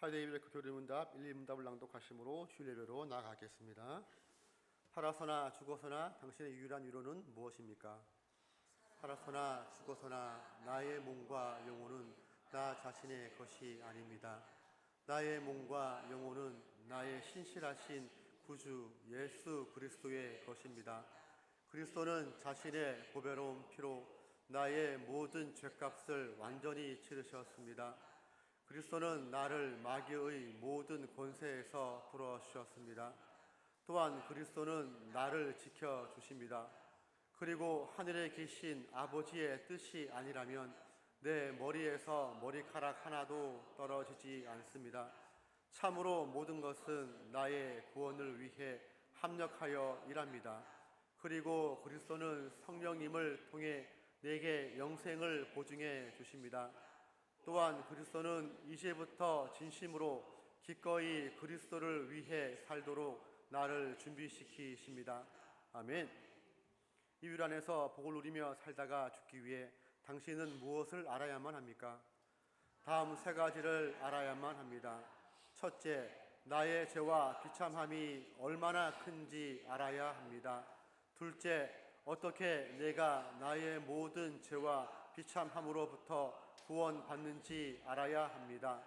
하이데이 예배 교리문답 1, 2문답을 낭독하심으로 주일 예배로 나아가겠습니다. 살아서나 죽어서나 당신의 유일한 위로는 무엇입니까? 살아서나 죽어서나 나의 몸과 영혼은 나 자신의 것이 아닙니다. 나의 몸과 영혼은 나의 신실하신 구주 예수 그리스도의 것입니다. 그리스도는 자신의 보배로운 피로 나의 모든 죄값을 완전히 치르셨습니다. 그리스도는 나를 마귀의 모든 권세에서 풀어주셨습니다. 또한 그리스도는 나를 지켜주십니다. 그리고 하늘에 계신 아버지의 뜻이 아니라면 내 머리에서 머리카락 하나도 떨어지지 않습니다. 참으로 모든 것은 나의 구원을 위해 합력하여 일합니다. 그리고 그리스도는 성령님을 통해 내게 영생을 보증해 주십니다. 또한 그리스도는 이제부터 진심으로 기꺼이 그리스도를 위해 살도록 나를 준비시키십니다. 아멘. 이 율 안에서 복을 누리며 살다가 죽기 위해 당신은 무엇을 알아야만 합니까? 다음 세 가지를 알아야만 합니다. 첫째, 나의 죄와 비참함이 얼마나 큰지 알아야 합니다. 둘째, 어떻게 내가 나의 모든 죄와 비참함으로부터 구원받는지 알아야 합니다.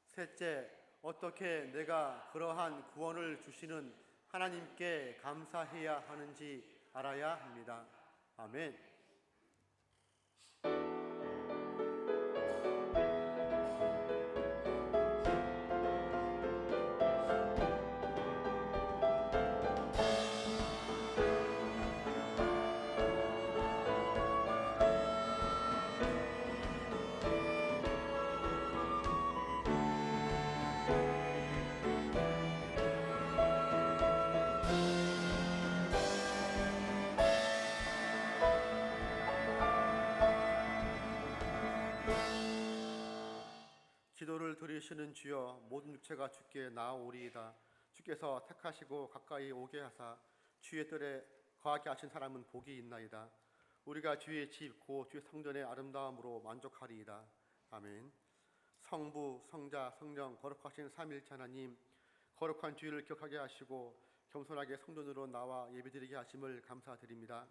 셋째, 어떻게 내가 그러한 구원을 주시는 하나님께 감사해야 하는지 알아야 합니다. 아멘. 기도를 들으시는 주여, 모든 육체가 주께 나아오리이다. 주께서 택하시고 가까이 오게 하사 주의 뜰에 거하게 하신 사람은 복이 있나이다. 우리가 주의 집 곧 주의 성전의 아름다움으로 만족하리이다. 아멘. 성부, 성자, 성령 거룩하신 삼위일체 하나님, 거룩한 주일을 기억하게 하시고 겸손하게 성전으로 나와 예배드리게 하심을 감사드립니다.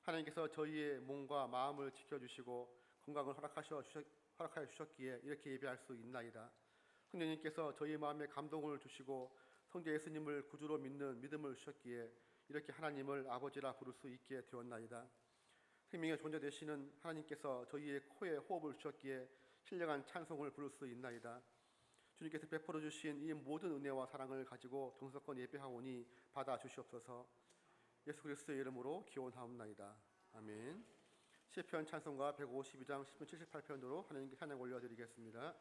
하나님께서 저희의 몸과 마음을 지켜주시고 건강을 허락하여 주셨기에 이렇게 예배할 수 있나이다. 성령님께서 저희 마음에 감동을 주시고 성자 예수님을 구주로 믿는 믿음을 주셨기에 이렇게 하나님을 아버지라 부를 수 있게 되었나이다. 생명의 존재 되시는 하나님께서 저희의 코에 호흡을 주셨기에 신령한 찬송을 부를 수 있나이다. 주님께서 베풀어 주신 이 모든 은혜와 사랑을 가지고 정성껏 예배하오니 받아 주시옵소서. 예수 그리스도의 이름으로 기원하옵나이다. 아멘. 시편 찬송가 152장 10편 78편으로 하나님께 찬양 올려드리겠습니다.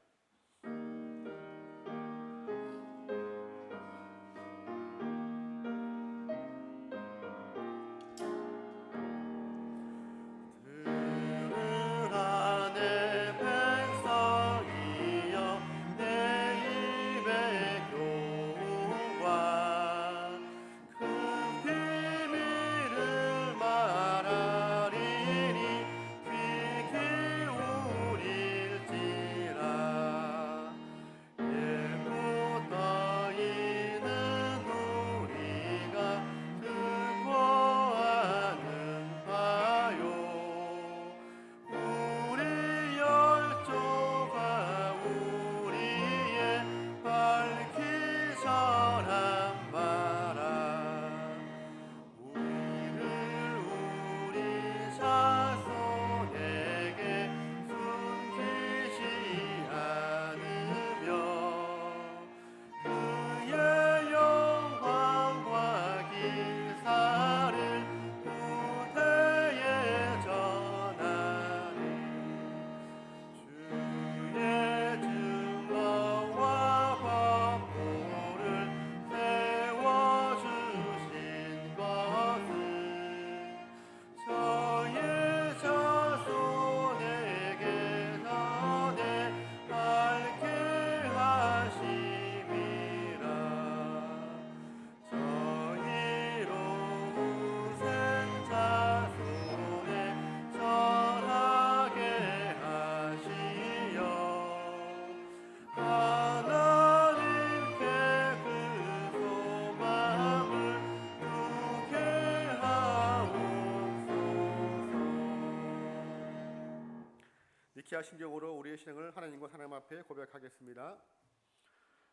유쾌한 심정으로 우리의 신앙을 하나님과 하나님 앞에 고백하겠습니다.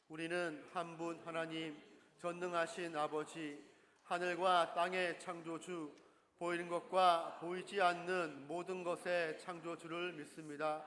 우리는 한 분 하나님, 전능하신 아버지, 하늘과 땅의 창조주, 보이는 것과 보이지 않는 모든 것의 창조주를 믿습니다.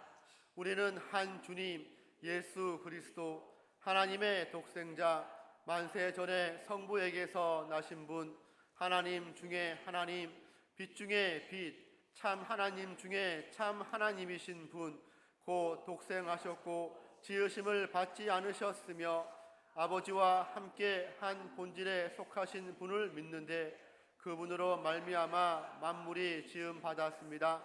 우리는 한 주님, 예수 그리스도, 하나님의 독생자, 만세 전에 성부에게서 나신 분, 하나님 중에 하나님, 빛 중에 빛, 참 하나님 중에 참 하나님이신 분, 곧 독생하셨고 지으심을 받지 않으셨으며 아버지와 함께 한 본질에 속하신 분을 믿는데 그분으로 말미암아 만물이 지음 받았습니다.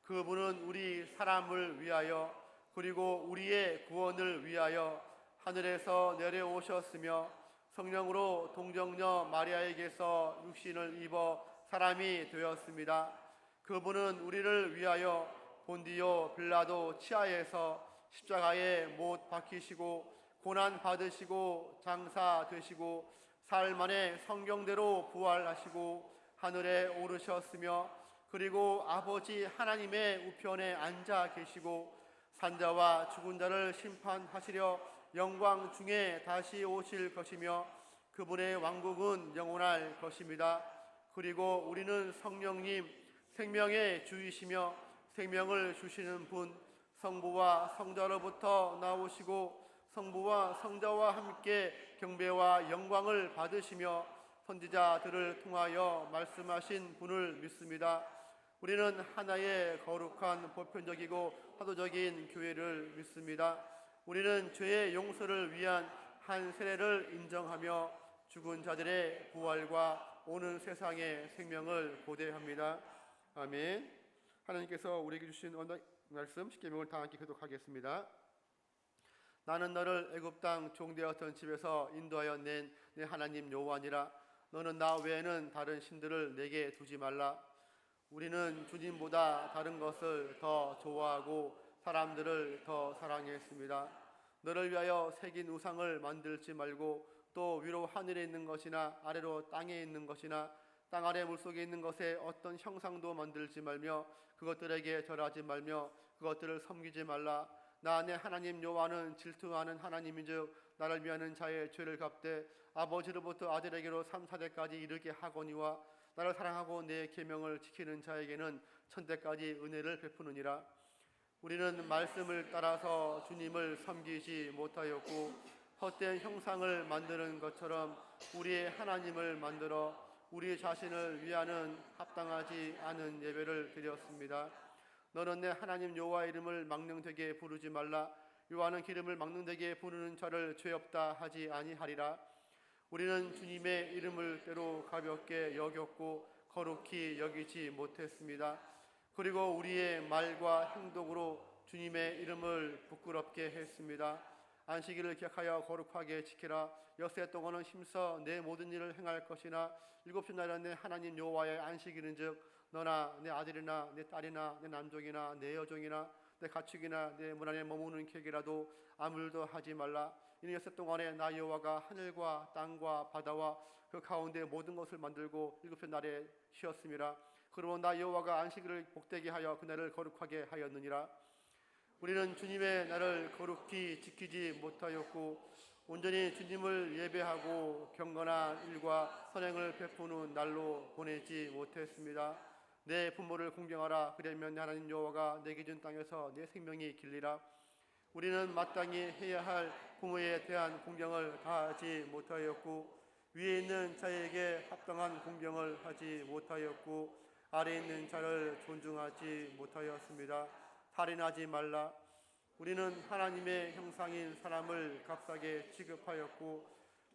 그분은 우리 사람을 위하여 그리고 우리의 구원을 위하여 하늘에서 내려오셨으며 성령으로 동정녀 마리아에게서 육신을 입어 사람이 되었습니다. 그분은 우리를 위하여 본디오 빌라도 치하에서 십자가에 못 박히시고 고난 받으시고 장사 되시고 사흘 만에 성경대로 부활하시고 하늘에 오르셨으며 그리고 아버지 하나님의 우편에 앉아 계시고 산자와 죽은 자를 심판하시려 영광 중에 다시 오실 것이며 그분의 왕국은 영원할 것입니다. 그리고 우리는 성령님 생명의 주이시며 생명을 주시는 분 성부와 성자로부터 나오시고 성부와 성자와 함께 경배와 영광을 받으시며 선지자들을 통하여 말씀하신 분을 믿습니다. 우리는 하나의 거룩한 보편적이고 화도적인 교회를 믿습니다. 우리는 죄의 용서를 위한 한 세례를 인정하며 죽은 자들의 부활과 오는 세상의 생명을 고대합니다. 아멘. 하나님께서 우리에게 주신 말씀 십계명을 다 함께 교독하겠습니다. 나는 너를 애굽 땅 종되었던 집에서 인도하여 낸 내 하나님 여호와니라. 너는 나 외에는 다른 신들을 내게 두지 말라. 우리는 주님보다 다른 것을 더 좋아하고 사람들을 더 사랑했습니다. 너를 위하여 새긴 우상을 만들지 말고 또 위로 하늘에 있는 것이나 아래로 땅에 있는 것이나 땅 아래 물속에 있는 것에 어떤 형상도 만들지 말며 그것들에게 절하지 말며 그것들을 섬기지 말라. 나 내 하나님 여호와는 질투하는 하나님인즉 나를 위하는 자의 죄를 갚되 아버지로부터 아들에게로 3, 4대까지 이르게 하거니와 나를 사랑하고 내 계명을 지키는 자에게는 천대까지 은혜를 베푸느니라. 우리는 말씀을 따라서 주님을 섬기지 못하였고 헛된 형상을 만드는 것처럼 우리의 하나님을 만들어 우리 자신을 위하는 합당하지 않은 예배를 드렸습니다. 너는 내 하나님 여호와 이름을 망령되게 부르지 말라. 여호와는 기름을 망령되게 부르는 자를 죄 없다 하지 아니하리라. 우리는 주님의 이름을 때로 가볍게 여겼고 거룩히 여기지 못했습니다. 그리고 우리의 말과 행동으로 주님의 이름을 부끄럽게 했습니다. 안식일을 기억하여 거룩하게 지키라. 엿새 동안은 힘써 내 모든 일을 행할 것이나 일곱째 날은 내 하나님 여호와의 안식일인즉 너나 내 아들이나 내 딸이나 내 남종이나 내 여종이나 내 가축이나 내 문 안에 머무는 객이라도 아무 일도 하지 말라. 이는 엿새 동안에 나 여호와가 하늘과 땅과 바다와 그 가운데 모든 것을 만들고 일곱째 날에 쉬었음이라. 그러므로 나 여호와가 안식일을 복되게 하여 그날을 거룩하게 하였느니라. 우리는 주님의 날을 거룩히 지키지 못하였고 온전히 주님을 예배하고 경건한 일과 선행을 베푸는 날로 보내지 못했습니다. 내 부모를 공경하라. 그러면 하나님 여호와가 내게 준 땅에서 내 생명이 길리라. 우리는 마땅히 해야 할 부모에 대한 공경을 다하지 못하였고 위에 있는 자에게 합당한 공경을 하지 못하였고 아래에 있는 자를 존중하지 못하였습니다. 살인하지 말라. 우리는 하나님의 형상인 사람을 값싸게 취급하였고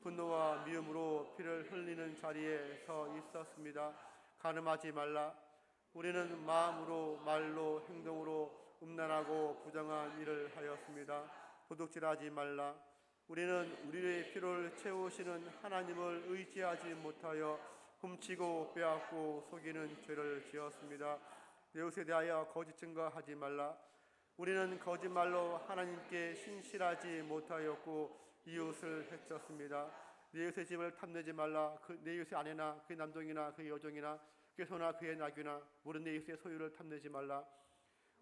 분노와 미움으로 피를 흘리는 자리에 서 있었습니다. 간음하지 말라. 우리는 마음으로 말로 행동으로 음란하고 부정한 일을 하였습니다. 도둑질하지 말라. 우리는 우리의 필요를 채우시는 하나님을 의지하지 못하여 훔치고 빼앗고 속이는 죄를 지었습니다. 내 이웃에 대하여 거짓 증거하지 말라. 우리는 거짓말로 하나님께 신실하지 못하였고 이웃을 해쳤습니다. 내 이웃의 집을 탐내지 말라. 내 이웃의 아내나 그의 남동이나 그의 여종이나 그의 소나 그의 나귀나 모든 내 이웃의 소유를 탐내지 말라.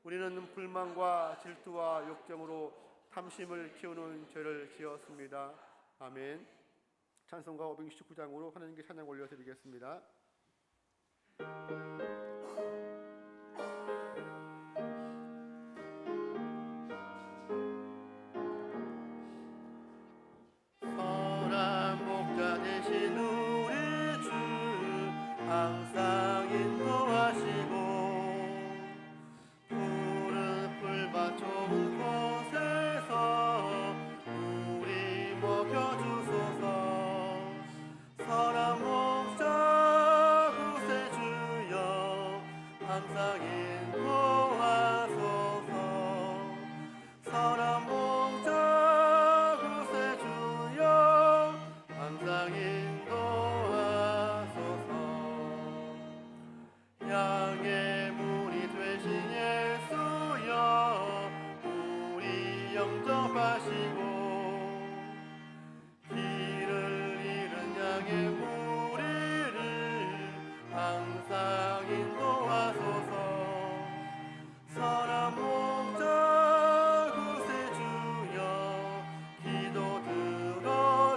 우리는 불만과 질투와 욕정으로 탐심을 키우는 죄를 지었습니다. 아멘. 찬송가 569장으로 하나님께 찬양 올려드리겠습니다. 선한 목자 되신 우리 주 항상 인도하시고 푸른 풀밭 좋은 곳에서 우리 먹여주소서. 선한 목자 구세주여 항상 인도하소서. 선한 목자 구세주여 항상 인도하소서. 양의 문이 되신 예수여 우리 영접하시고 길을 잃은 양의 무리를 항상 인도하소서. 선한 목자 구세주여 기도 들어주소서.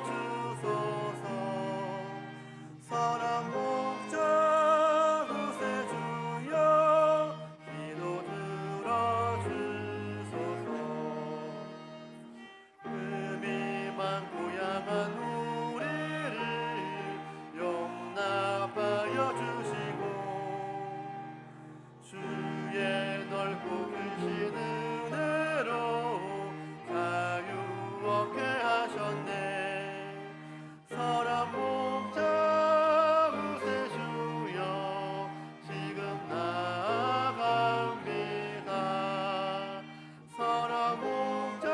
선한 목자 구세주여 기도 들어주소서. 금이 많고 양한 우리를 용납하여 주시고 주의 넓고 크신 은혜로 자유 얻게 하셨네. 선한 목자 구세주여 지금 나아갑니다. 선한 목자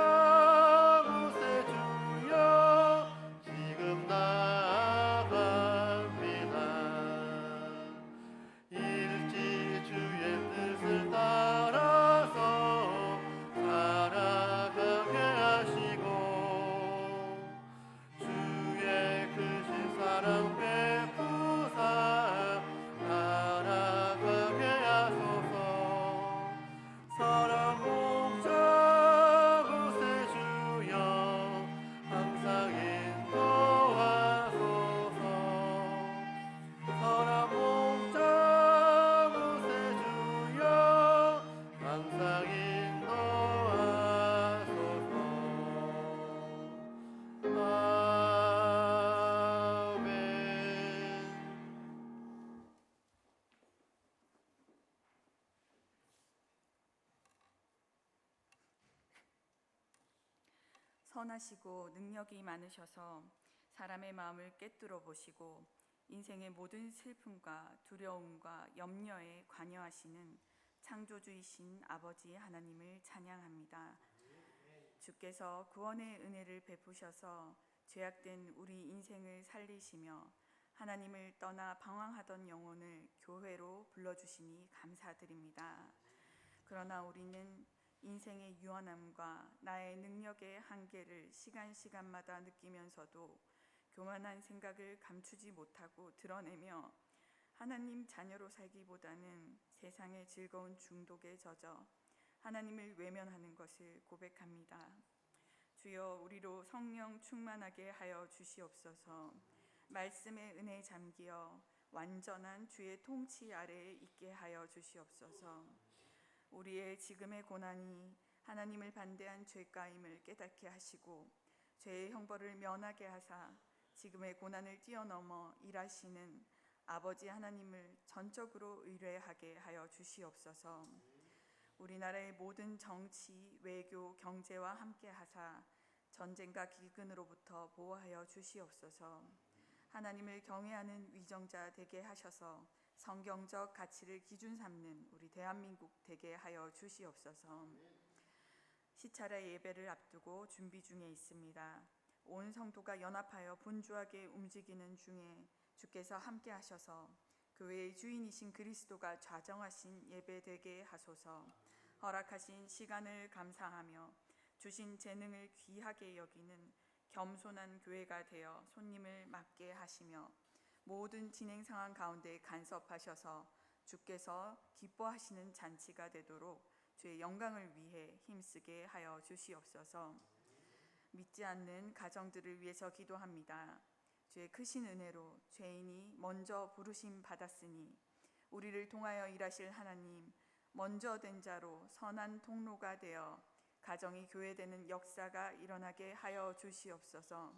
구세주여 지금 나아갑니다. 일찍 주의 뜻을 따라서 살아가게 하시고 주의 크신 사랑 베푸사 살아가게 하소서. 선한 목자 구세주여 항상 인도하소서. 선한 목자 구세주여 항상 인도하소서. 아멘. 선하시고 능력이 많으셔서 사람의 마음을 꿰뚫어 보시고 인생의 모든 슬픔과 두려움과 염려에 관여하시는 창조주이신 아버지 하나님을 찬양합니다. 주께서 구원의 은혜를 베푸셔서 죄악된 우리 인생을 살리시며 하나님을 떠나 방황하던 영혼을 교회로 불러주시니 감사드립니다. 그러나 우리는 인생의 유한함과 나의 능력의 한계를 시간마다 느끼면서도 교만한 생각을 감추지 못하고 드러내며 하나님 자녀로 살기보다는 세상의 즐거운 중독에 젖어 하나님을 외면하는 것을 고백합니다. 주여, 우리로 성령 충만하게 하여 주시옵소서. 말씀의 은혜에 잠기어 완전한 주의 통치 아래에 있게 하여 주시옵소서. 우리의 지금의 고난이 하나님을 반대한 죄가임을 깨닫게 하시고 죄의 형벌을 면하게 하사 지금의 고난을 뛰어넘어 일하시는 아버지 하나님을 전적으로 의뢰하게 하여 주시옵소서. 우리나라의 모든 정치, 외교, 경제와 함께 하사 전쟁과 기근으로부터 보호하여 주시옵소서. 하나님을 경외하는 위정자 되게 하셔서 성경적 가치를 기준 삼는 우리 대한민국 되게 하여 주시옵소서. 시찰의 예배를 앞두고 준비 중에 있습니다. 온 성도가 연합하여 분주하게 움직이는 중에 주께서 함께 하셔서 교회의 주인이신 그리스도가 좌정하신 예배 되게 하소서. 허락하신 시간을 감사하며 주신 재능을 귀하게 여기는 겸손한 교회가 되어 손님을 맞게 하시며 모든 진행 상황 가운데 간섭하셔서 주께서 기뻐하시는 잔치가 되도록 주의 영광을 위해 힘쓰게 하여 주시옵소서. 믿지 않는 가정들을 위해서 기도합니다. 주의 크신 은혜로 죄인이 먼저 부르심 받았으니 우리를 통하여 일하실 하나님, 먼저 된 자로 선한 통로가 되어 가정이 교회되는 역사가 일어나게 하여 주시옵소서.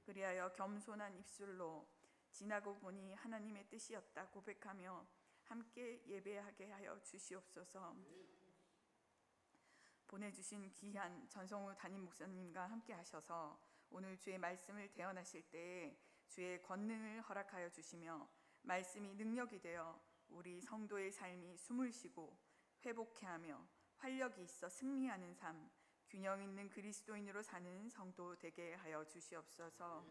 그리하여 겸손한 입술로 지나고 보니 하나님의 뜻이었다 고백하며 함께 예배하게 하여 주시옵소서. 보내주신 귀한 전성우 담임 목사님과 함께 하셔서 오늘 주의 말씀을 대언하실 때에 주의 권능을 허락하여 주시며 말씀이 능력이 되어 우리 성도의 삶이 숨을 쉬고 회복해 하며 활력이 있어 승리하는 삶, 균형 있는 그리스도인으로 사는 성도 되게 하여 주시옵소서.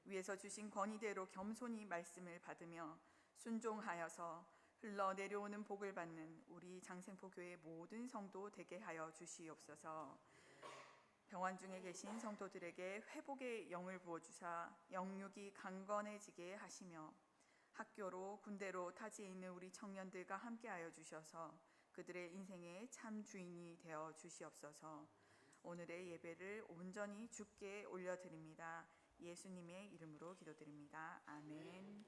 위에서 주신 권위대로 겸손히 말씀을 받으며 순종하여서 흘러내려오는 복을 받는 우리 장생포교회 모든 성도 되게 하여 주시옵소서. 병환 중에 계신 성도들에게 회복의 영을 부어주사 영육이 강건해지게 하시며 학교로 군대로 타지에 있는 우리 청년들과 함께하여 주셔서 그들의 인생의 참 주인이 되어 주시옵소서. 오늘의 예배를 온전히 주께 올려드립니다. 예수님의 이름으로 기도드립니다. 아멘.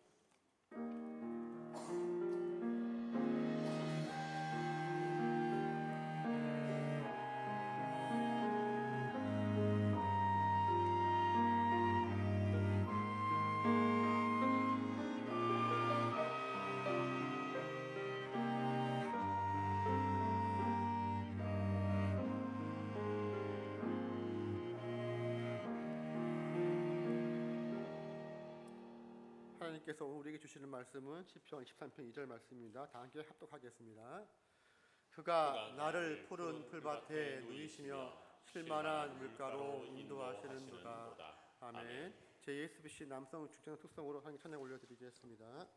하나님께서 우리에게 주시는 말씀은 시편 13편 2절 말씀입니다. 다 함께 합독하겠습니다. 그가 나를 푸른 풀밭에 누이시며 쉴만한 물가로 인도하시는도다. 아멘. JSBC 남성 중창 특성으로 하나님 찬양 올려드리겠습니다.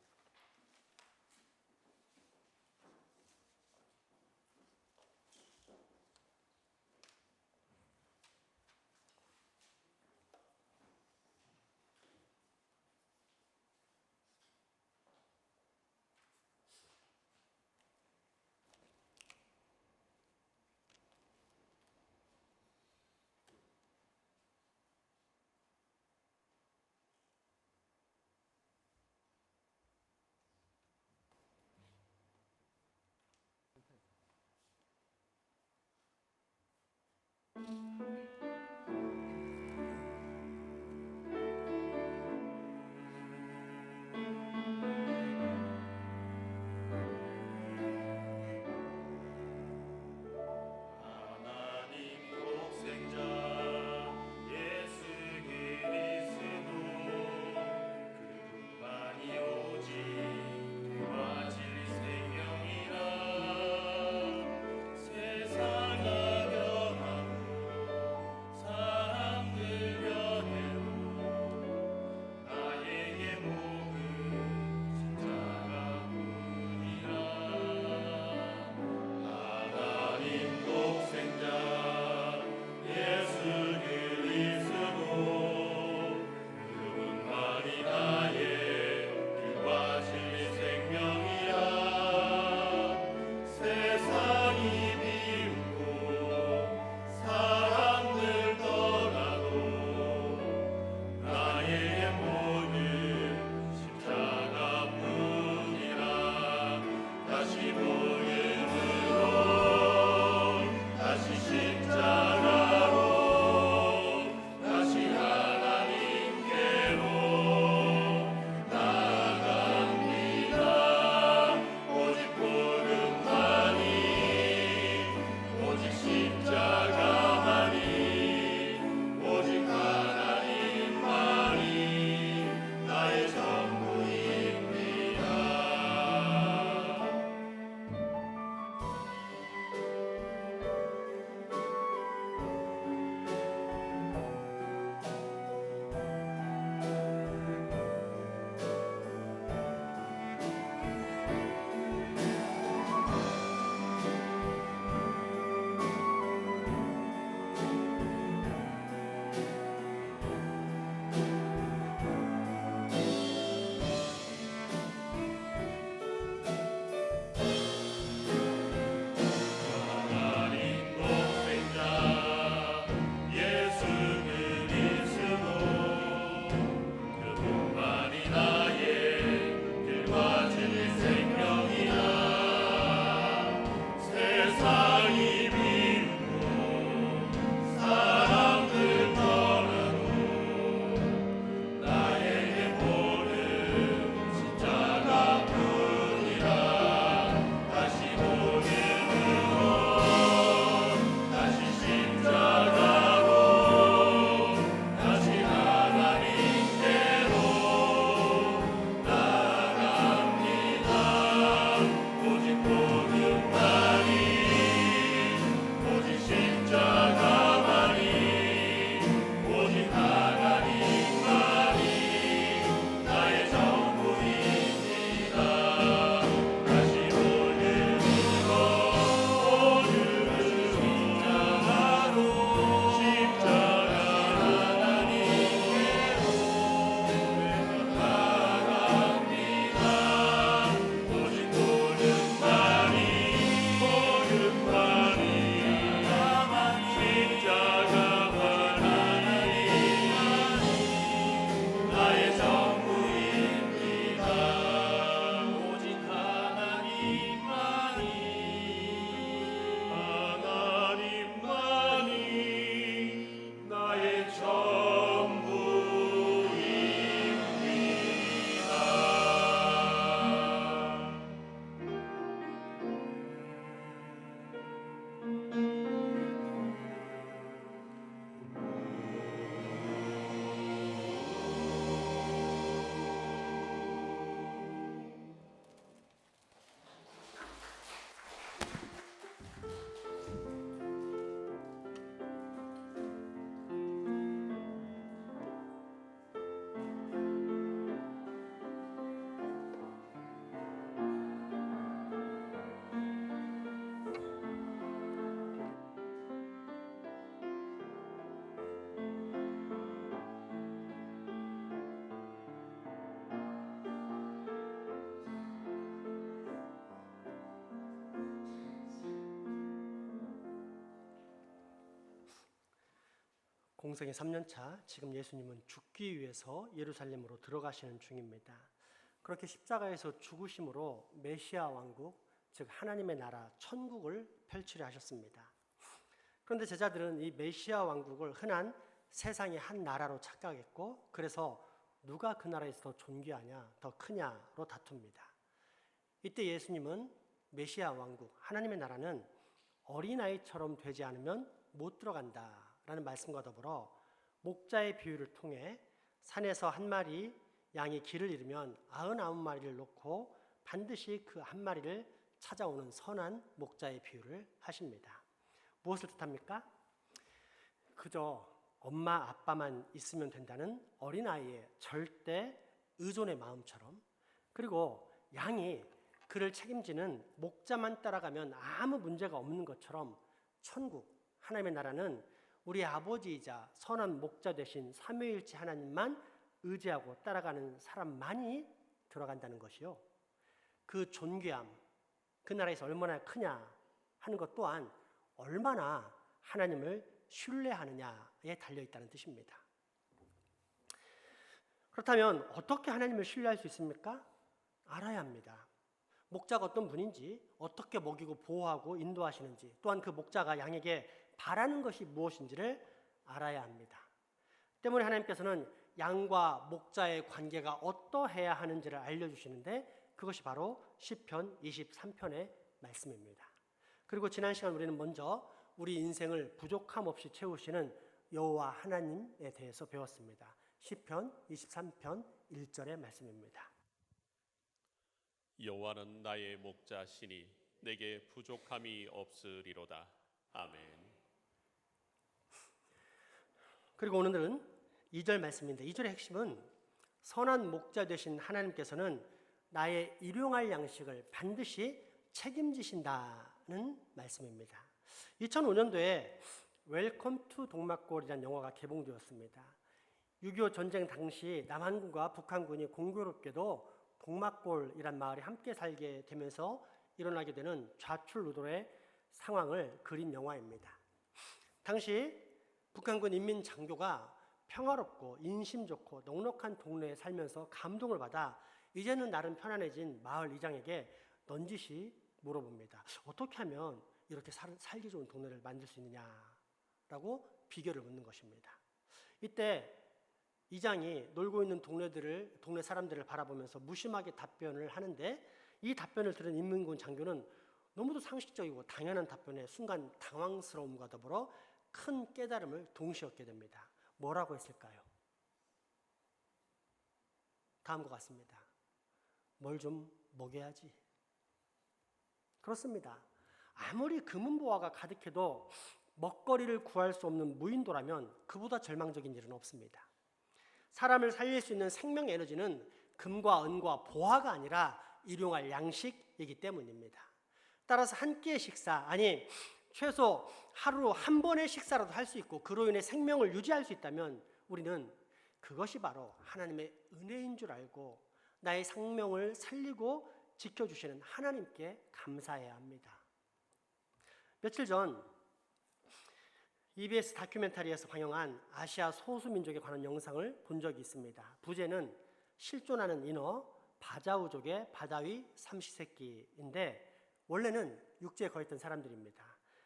공생의 3년차, 지금 예수님은 죽기 위해서 예루살렘으로 들어가시는 중입니다. 그렇게 십자가에서 죽으심으로 메시아 왕국, 즉 하나님의 나라, 천국을 펼치려 하셨습니다. 그런데 제자들은 이 메시아 왕국을 흔한 세상의 한 나라로 착각했고, 그래서 누가 그 나라에서 더 존귀하냐, 더 크냐로 다툽니다. 이때 예수님은 메시아 왕국, 하나님의 나라는 어린아이처럼 되지 않으면 못 들어간다라는 말씀과 더불어 목자의 비유를 통해 산에서 한 마리 양이 길을 잃으면 99마리를 놓고 반드시 그 한 마리를 찾아오는 선한 목자의 비유를 하십니다. 무엇을 뜻합니까? 그저 엄마 아빠만 있으면 된다는 어린아이의 절대 의존의 마음처럼, 그리고 양이 그를 책임지는 목자만 따라가면 아무 문제가 없는 것처럼 천국, 하나님의 나라는 우리 아버지이자 선한 목자 되신 삼위일체 하나님만 의지하고 따라가는 사람만이 들어간다는 것이요, 그 존귀함, 그 나라에서 얼마나 크냐 하는 것 또한 얼마나 하나님을 신뢰하느냐에 달려있다는 뜻입니다. 그렇다면 어떻게 하나님을 신뢰할 수 있습니까? 알아야 합니다. 목자가 어떤 분인지, 어떻게 먹이고 보호하고 인도하시는지, 또한 그 목자가 양에게 바라는 것이 무엇인지를 알아야 합니다. 때문에 하나님께서는 양과 목자의 관계가 어떠해야 하는지를 알려주시는데, 그것이 바로 시편 23편의 말씀입니다. 그리고 지난 시간 우리는 먼저 우리 인생을 부족함 없이 채우시는 여호와 하나님에 대해서 배웠습니다. 시편 23편 1절의 말씀입니다. 여호와는 나의 목자시니 내게 부족함이 없으리로다. 아멘. 그리고 오늘은 2절 말씀인데, 2절의 핵심은 선한 목자 되신 하나님께서는 나의 일용할 양식을 반드시 책임지신다는 말씀입니다. 2005년도에 웰컴 투 동막골이라는 영화가 개봉되었습니다. 6.25 전쟁 당시 남한군과 북한군이 공교롭게도 동막골이란 마을에 함께 살게 되면서 일어나게 되는 좌출우돌의 상황을 그린 영화입니다. 당시 북한군 인민장교가 평화롭고 인심 좋고 넉넉한 동네에 살면서 감동을 받아 이제는 나름 편안해진 마을 이장에게 넌지시 물어봅니다. 어떻게 하면 이렇게 살기 좋은 동네를 만들 수 있느냐라고 비결을 묻는 것입니다. 이때 이장이 놀고 있는 동네 사람들을 바라보면서 무심하게 답변을 하는데, 이 답변을 들은 인민군 장교는 너무도 상식적이고 당연한 답변에 순간 당황스러움과 더불어 큰 깨달음을 동시에 얻게 됩니다. 뭐라고 했을까요? 다음과 같습니다. 뭘 좀 먹여야지. 그렇습니다. 아무리 금은보화가 가득해도 먹거리를 구할 수 없는 무인도라면 그보다 절망적인 일은 없습니다. 사람을 살릴 수 있는 생명 에너지는 금과 은과 보화가 아니라 일용할 양식이기 때문입니다. 따라서 한 끼의 식사, 아니 최소 하루 한 번의 식사라도 할 수 있고 그로 인해 생명을 유지할 수 있다면 우리는 그것이 바로 하나님의 은혜인 줄 알고 나의 생명을 살리고 지켜주시는 하나님께 감사해야 합니다. 며칠 전 EBS 다큐멘터리에서 방영한 아시아 소수민족에 관한 영상을 본 적이 있습니다. 부제는 실존하는 인어 바자우족의 바다위 삼시세끼인데, 원래는 육지에 거했던 사람들입니다.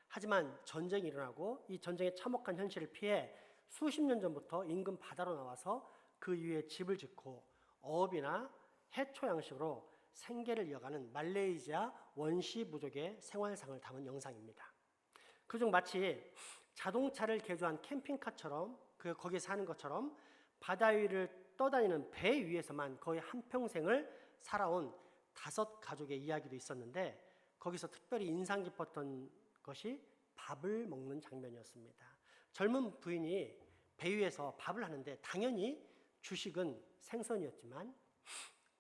하지만 전쟁이 일어나고 이 전쟁의 참혹한 현실을 피해 수십 년 전부터 인근 바다로 나와서 그 위에 집을 짓고 어업이나 해초 양식으로 생계를 이어가는 말레이시아 원시 부족의 생활상을 담은 영상입니다. 그중 마치 자동차를 개조한 캠핑카처럼 거기에 사는 것처럼 바다 위를 떠다니는 배 위에서만 거의 한평생을 살아온 5 가족의 이야기도 있었는데, 거기서 특별히 인상 깊었던 것이 밥을 먹는 장면이었습니다. 젊은 부인이 배 위에서 밥을 하는데 당연히 주식은 생선이었지만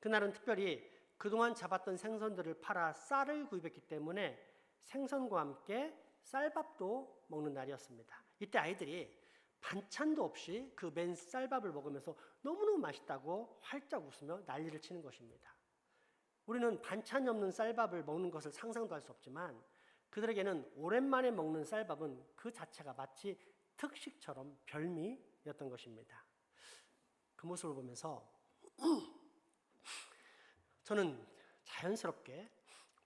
그날은 특별히 그동안 잡았던 생선들을 팔아 쌀을 구입했기 때문에 생선과 함께 쌀밥도 먹는 날이었습니다. 이때 아이들이 반찬도 없이 그 맨 쌀밥을 먹으면서 너무너무 맛있다고 활짝 웃으며 난리를 치는 것입니다. 우리는 반찬이 없는 쌀밥을 먹는 것을 상상도 할 수 없지만 그들에게는 오랜만에 먹는 쌀밥은 그 자체가 마치 특식처럼 별미였던 것입니다. 그 모습을 보면서 저는 자연스럽게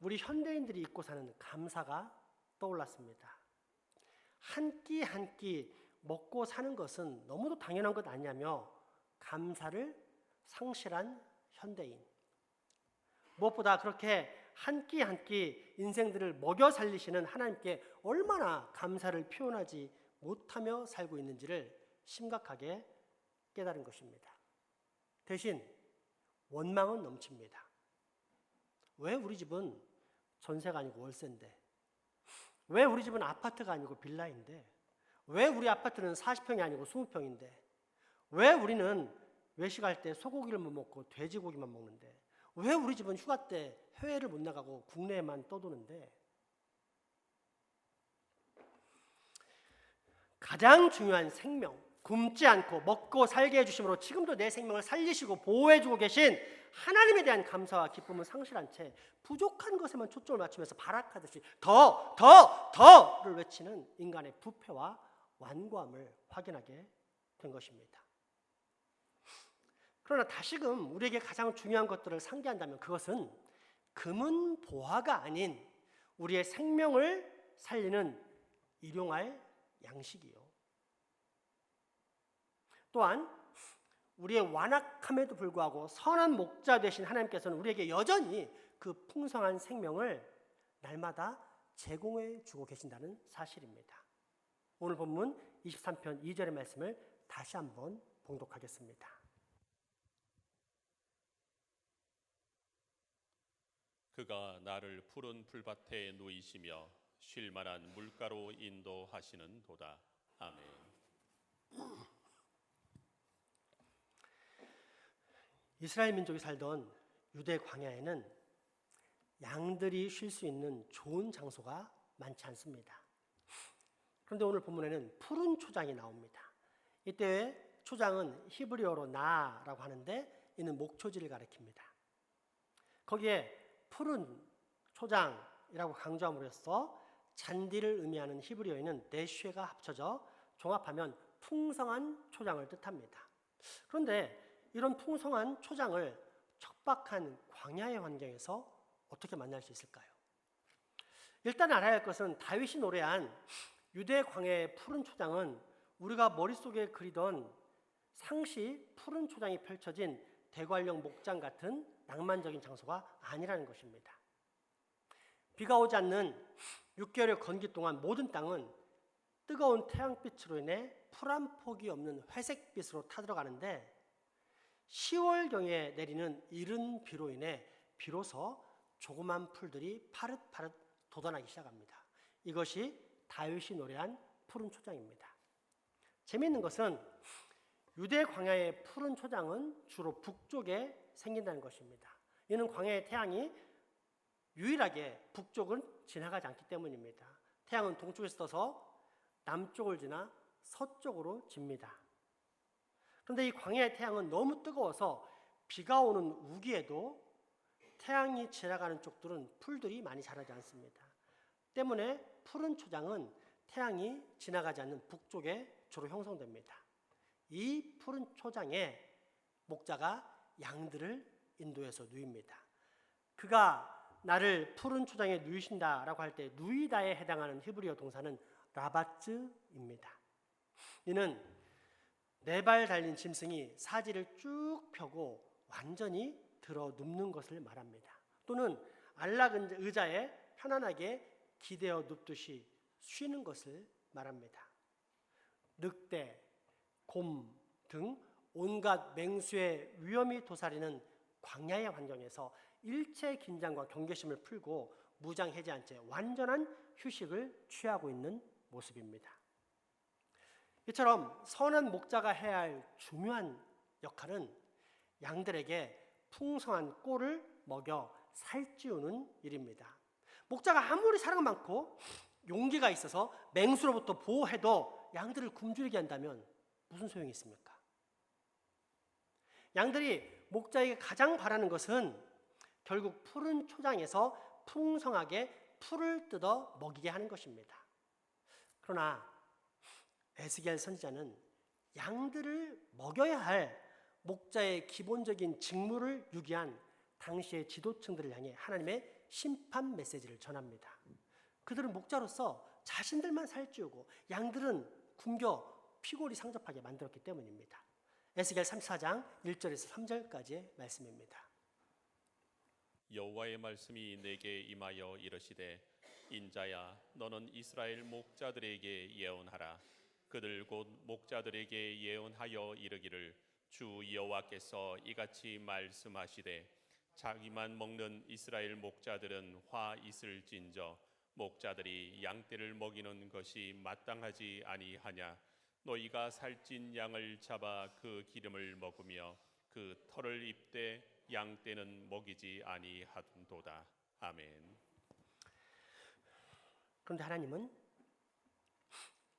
우리 현대인들이 잊고 사는 감사가 떠올랐습니다. 한 끼 한 끼 먹고 사는 것은 너무도 당연한 것 아니냐며 감사를 상실한 현대인. 무엇보다 그렇게 한 끼 한 끼 인생들을 먹여 살리시는 하나님께 얼마나 감사를 표현하지 못하며 살고 있는지를 심각하게 깨달은 것입니다. 대신 원망은 넘칩니다. 왜 우리 집은 전세가 아니고 월세인데? 왜 우리 집은 아파트가 아니고 빌라인데? 왜 우리 아파트는 40평이 아니고 20평인데? 왜 우리는 외식할 때 소고기를 못 먹고 돼지고기만 먹는데? 왜 우리 집은 휴가 때 해외를 못 나가고 국내에만 떠도는데? 가장 중요한 생명, 굶지 않고 먹고 살게 해주심으로 지금도 내 생명을 살리시고 보호해주고 계신 하나님에 대한 감사와 기쁨을 상실한 채 부족한 것에만 초점을 맞추면서 발악하듯이 더를 외치는 인간의 부패와 완고함을 확인하게 된 것입니다. 그러나 다시금 우리에게 가장 중요한 것들을 상기한다면 그것은 금은 보화가 아닌 우리의 생명을 살리는 일용할 양식이요. 또한 우리의 완악함에도 불구하고 선한 목자 되신 하나님께서는 우리에게 여전히 그 풍성한 생명을 날마다 제공해 주고 계신다는 사실입니다. 오늘 본문 23편 2절의 말씀을 다시 한번 봉독하겠습니다. 그가 나를 푸른 풀밭에 누이시며 쉴 만한 물가로 인도하시는 도다. 아멘. 이스라엘 민족이 살던 유대 광야에는 양들이 쉴 수 있는 좋은 장소가 많지 않습니다. 그런데 오늘 본문에는 푸른 초장이 나옵니다. 이때의 초장은 히브리어로 나라고 하는데 이는 목초지를 가리킵니다. 거기에 푸른 초장이라고 강조함으로써 잔디를 의미하는 히브리어에는 네쉐가 합쳐져 종합하면 풍성한 초장을 뜻합니다. 그런데 이런 풍성한 초장을 척박한 광야의 환경에서 어떻게 만날 수 있을까요? 일단 알아야 할 것은 다윗이 노래한 유대 광야의 푸른 초장은 우리가 머릿속에 그리던 상시 푸른 초장이 펼쳐진 대관령 목장 같은 낭만적인 장소가 아니라는 것입니다. 비가 오지 않는 6개월의 건기 동안 모든 땅은 뜨거운 태양빛으로 인해 풀 한 폭이 없는 회색빛으로 타들어가는데 10월경에 내리는 이른 비로 인해 비로소 조그만 풀들이 파릇파릇 돋아나기 시작합니다. 이것이 다윗이 노래한 푸른 초장입니다. 재미있는 것은 유대 광야의 푸른 초장은 주로 북쪽에 생긴다는 것입니다. 이는 광야의 태양이 유일하게 북쪽은 지나가지 않기 때문입니다. 태양은 동쪽에서 떠서 남쪽을 지나 서쪽으로 집니다. 그런데 이 광야의 태양은 너무 뜨거워서 비가 오는 우기에도 태양이 지나가는 쪽들은 풀들이 많이 자라지 않습니다. 때문에 푸른 초장은 태양이 지나가지 않는 북쪽에 주로 형성됩니다. 이 푸른 초장에 목자가 양들을 인도해서 누입니다. 그가 나를 푸른 초장에 누이신다라고 할 때 누이다에 해당하는 히브리어 동사는 라바츠입니다. 이는 4발 달린 짐승이 사지를 쭉 펴고 완전히 들어 눕는 것을 말합니다. 또는 안락 의자에 편안하게 기대어 눕듯이 쉬는 것을 말합니다. 늑대, 곰 등 온갖 맹수의 위험이 도사리는 광야의 환경에서 일체 긴장과 경계심을 풀고 무장해제한 채 완전한 휴식을 취하고 있는 모습입니다. 이처럼 선한 목자가 해야 할 중요한 역할은 양들에게 풍성한 꼴을 먹여 살찌우는 일입니다. 목자가 아무리 사랑 많고 용기가 있어서 맹수로부터 보호해도 양들을 굶주리게 한다면 무슨 소용이 있습니까? 양들이 목자에게 가장 바라는 것은 결국 푸른 초장에서 풍성하게 풀을 뜯어 먹이게 하는 것입니다. 그러나 에스겔 선지자는 양들을 먹여야 할 목자의 기본적인 직무를 유기한 당시의 지도층들을 향해 하나님의 심판 메시지를 전합니다. 그들은 목자로서 자신들만 살찌우고 양들은 굶겨 피골이 상접하게 만들었기 때문입니다. 에스겔 34장 1절에서 3절까지의 말씀입니다. 여호와의 말씀이 내게 임하여 이르시되 인자야 너는 이스라엘 목자들에게 예언하라. 그들 곧 목자들에게 예언하여 이르기를 주 여호와께서 이같이 말씀하시되 자기만 먹는 이스라엘 목자들은 화 있을진저 목자들이 양떼를 먹이는 것이 마땅하지 아니하냐. 너희가 살찐 양을 잡아 그 기름을 먹으며 그 털을 입되 양떼는 먹이지 아니하도다. 아멘. 그런데 하나님은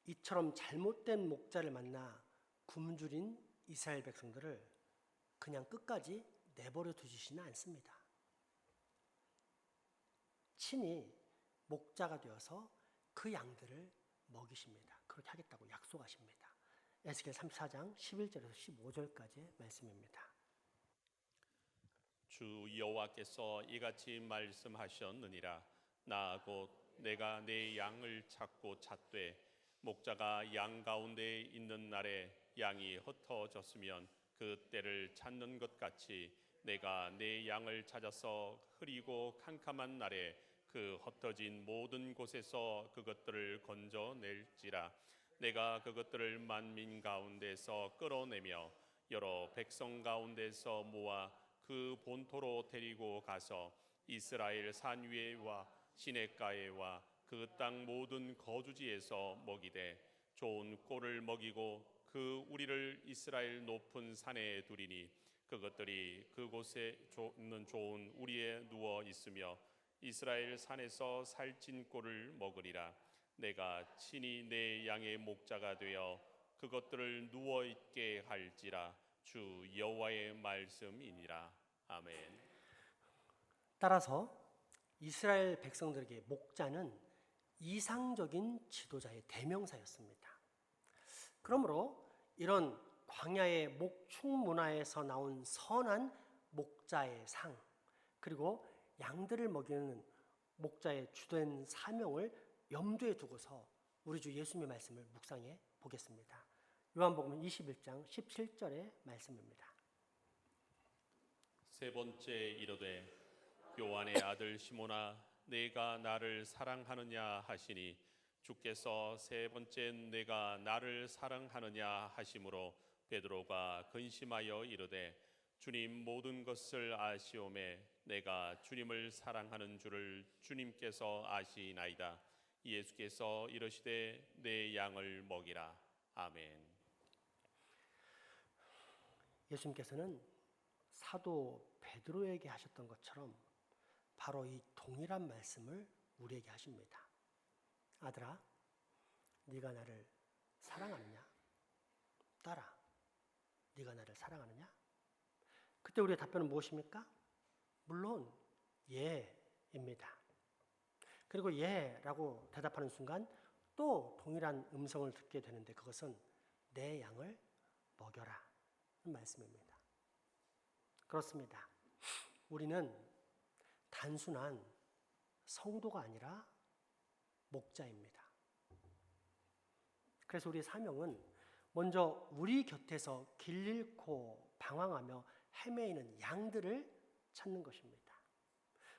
이처럼 잘못된 목자를 만나 굶주린 이스라엘 백성들을 그냥 끝까지 내버려 두시지는 않습니다. 친히 목자가 되어서 그 양들을 먹이십니다. 그렇게 하겠다고 약속하십니다. 에스겔 34장 11절에서 15절까지의 말씀입니다. 주 여호와께서 이같이 말씀하셨느니라. 나 곧 내가 내 양을 찾고 찾되 목자가 양 가운데 있는 날에 양이 흩어졌으면 그 때를 찾는 것 같이 내가 내 양을 찾아서 흐리고 캄캄한 날에 그 흩어진 모든 곳에서 그것들을 건져낼지라. 내가 그것들을 만민 가운데서 끌어내며 여러 백성 가운데서 모아 그 본토로 데리고 가서 이스라엘 산 위에와 시냇가에와 그 땅 모든 거주지에서 먹이되 좋은 꼴을 먹이고 그 우리를 이스라엘 높은 산에 두리니 그것들이 그곳에 있는 좋은 우리에 누워 있으며 이스라엘 산에서 살찐 꼴을 먹으리라. 내가 친히 내 양의 목자가 되어 그것들을 누워 있게 할지라. 주 여호와의 말씀이니라. 아멘. 따라서 이스라엘 백성들에게 목자는 이상적인 지도자의 대명사였습니다. 그러므로 이런 광야의 목축 문화에서 나온 선한 목자의 상, 그리고 양들을 먹이는 목자의 주된 사명을 염두에 두고서 우리 주 예수님의 말씀을 묵상해 보겠습니다. 요한복음 21장 17절의 말씀입니다. 세 번째 이르되 요한의 아들 시몬아 내가 나를 사랑하느냐 하시니 주께서 세 번째 내가 나를 사랑하느냐 하심으로 베드로가 근심하여 이르되 주님 모든 것을 아시오매 내가 주님을 사랑하는 줄을 주님께서 아시나이다. 예수께서 이르시되 내 양을 먹이라. 아멘. 예수님께서는 사도 베드로에게 하셨던 것처럼 바로 이 동일한 말씀을 우리에게 하십니다. 아들아, 네가 나를 사랑하느냐? 딸아, 네가 나를 사랑하느냐? 그때 우리의 답변은 무엇입니까? 물론 예입니다. 그리고 예라고 대답하는 순간 또 동일한 음성을 듣게 되는데 그것은 내 양을 먹여라 는 말씀입니다. 그렇습니다. 우리는 단순한 성도가 아니라 목자입니다. 그래서 우리의 사명은 먼저 우리 곁에서 길 잃고 방황하며 헤매이는 양들을 찾는 것입니다.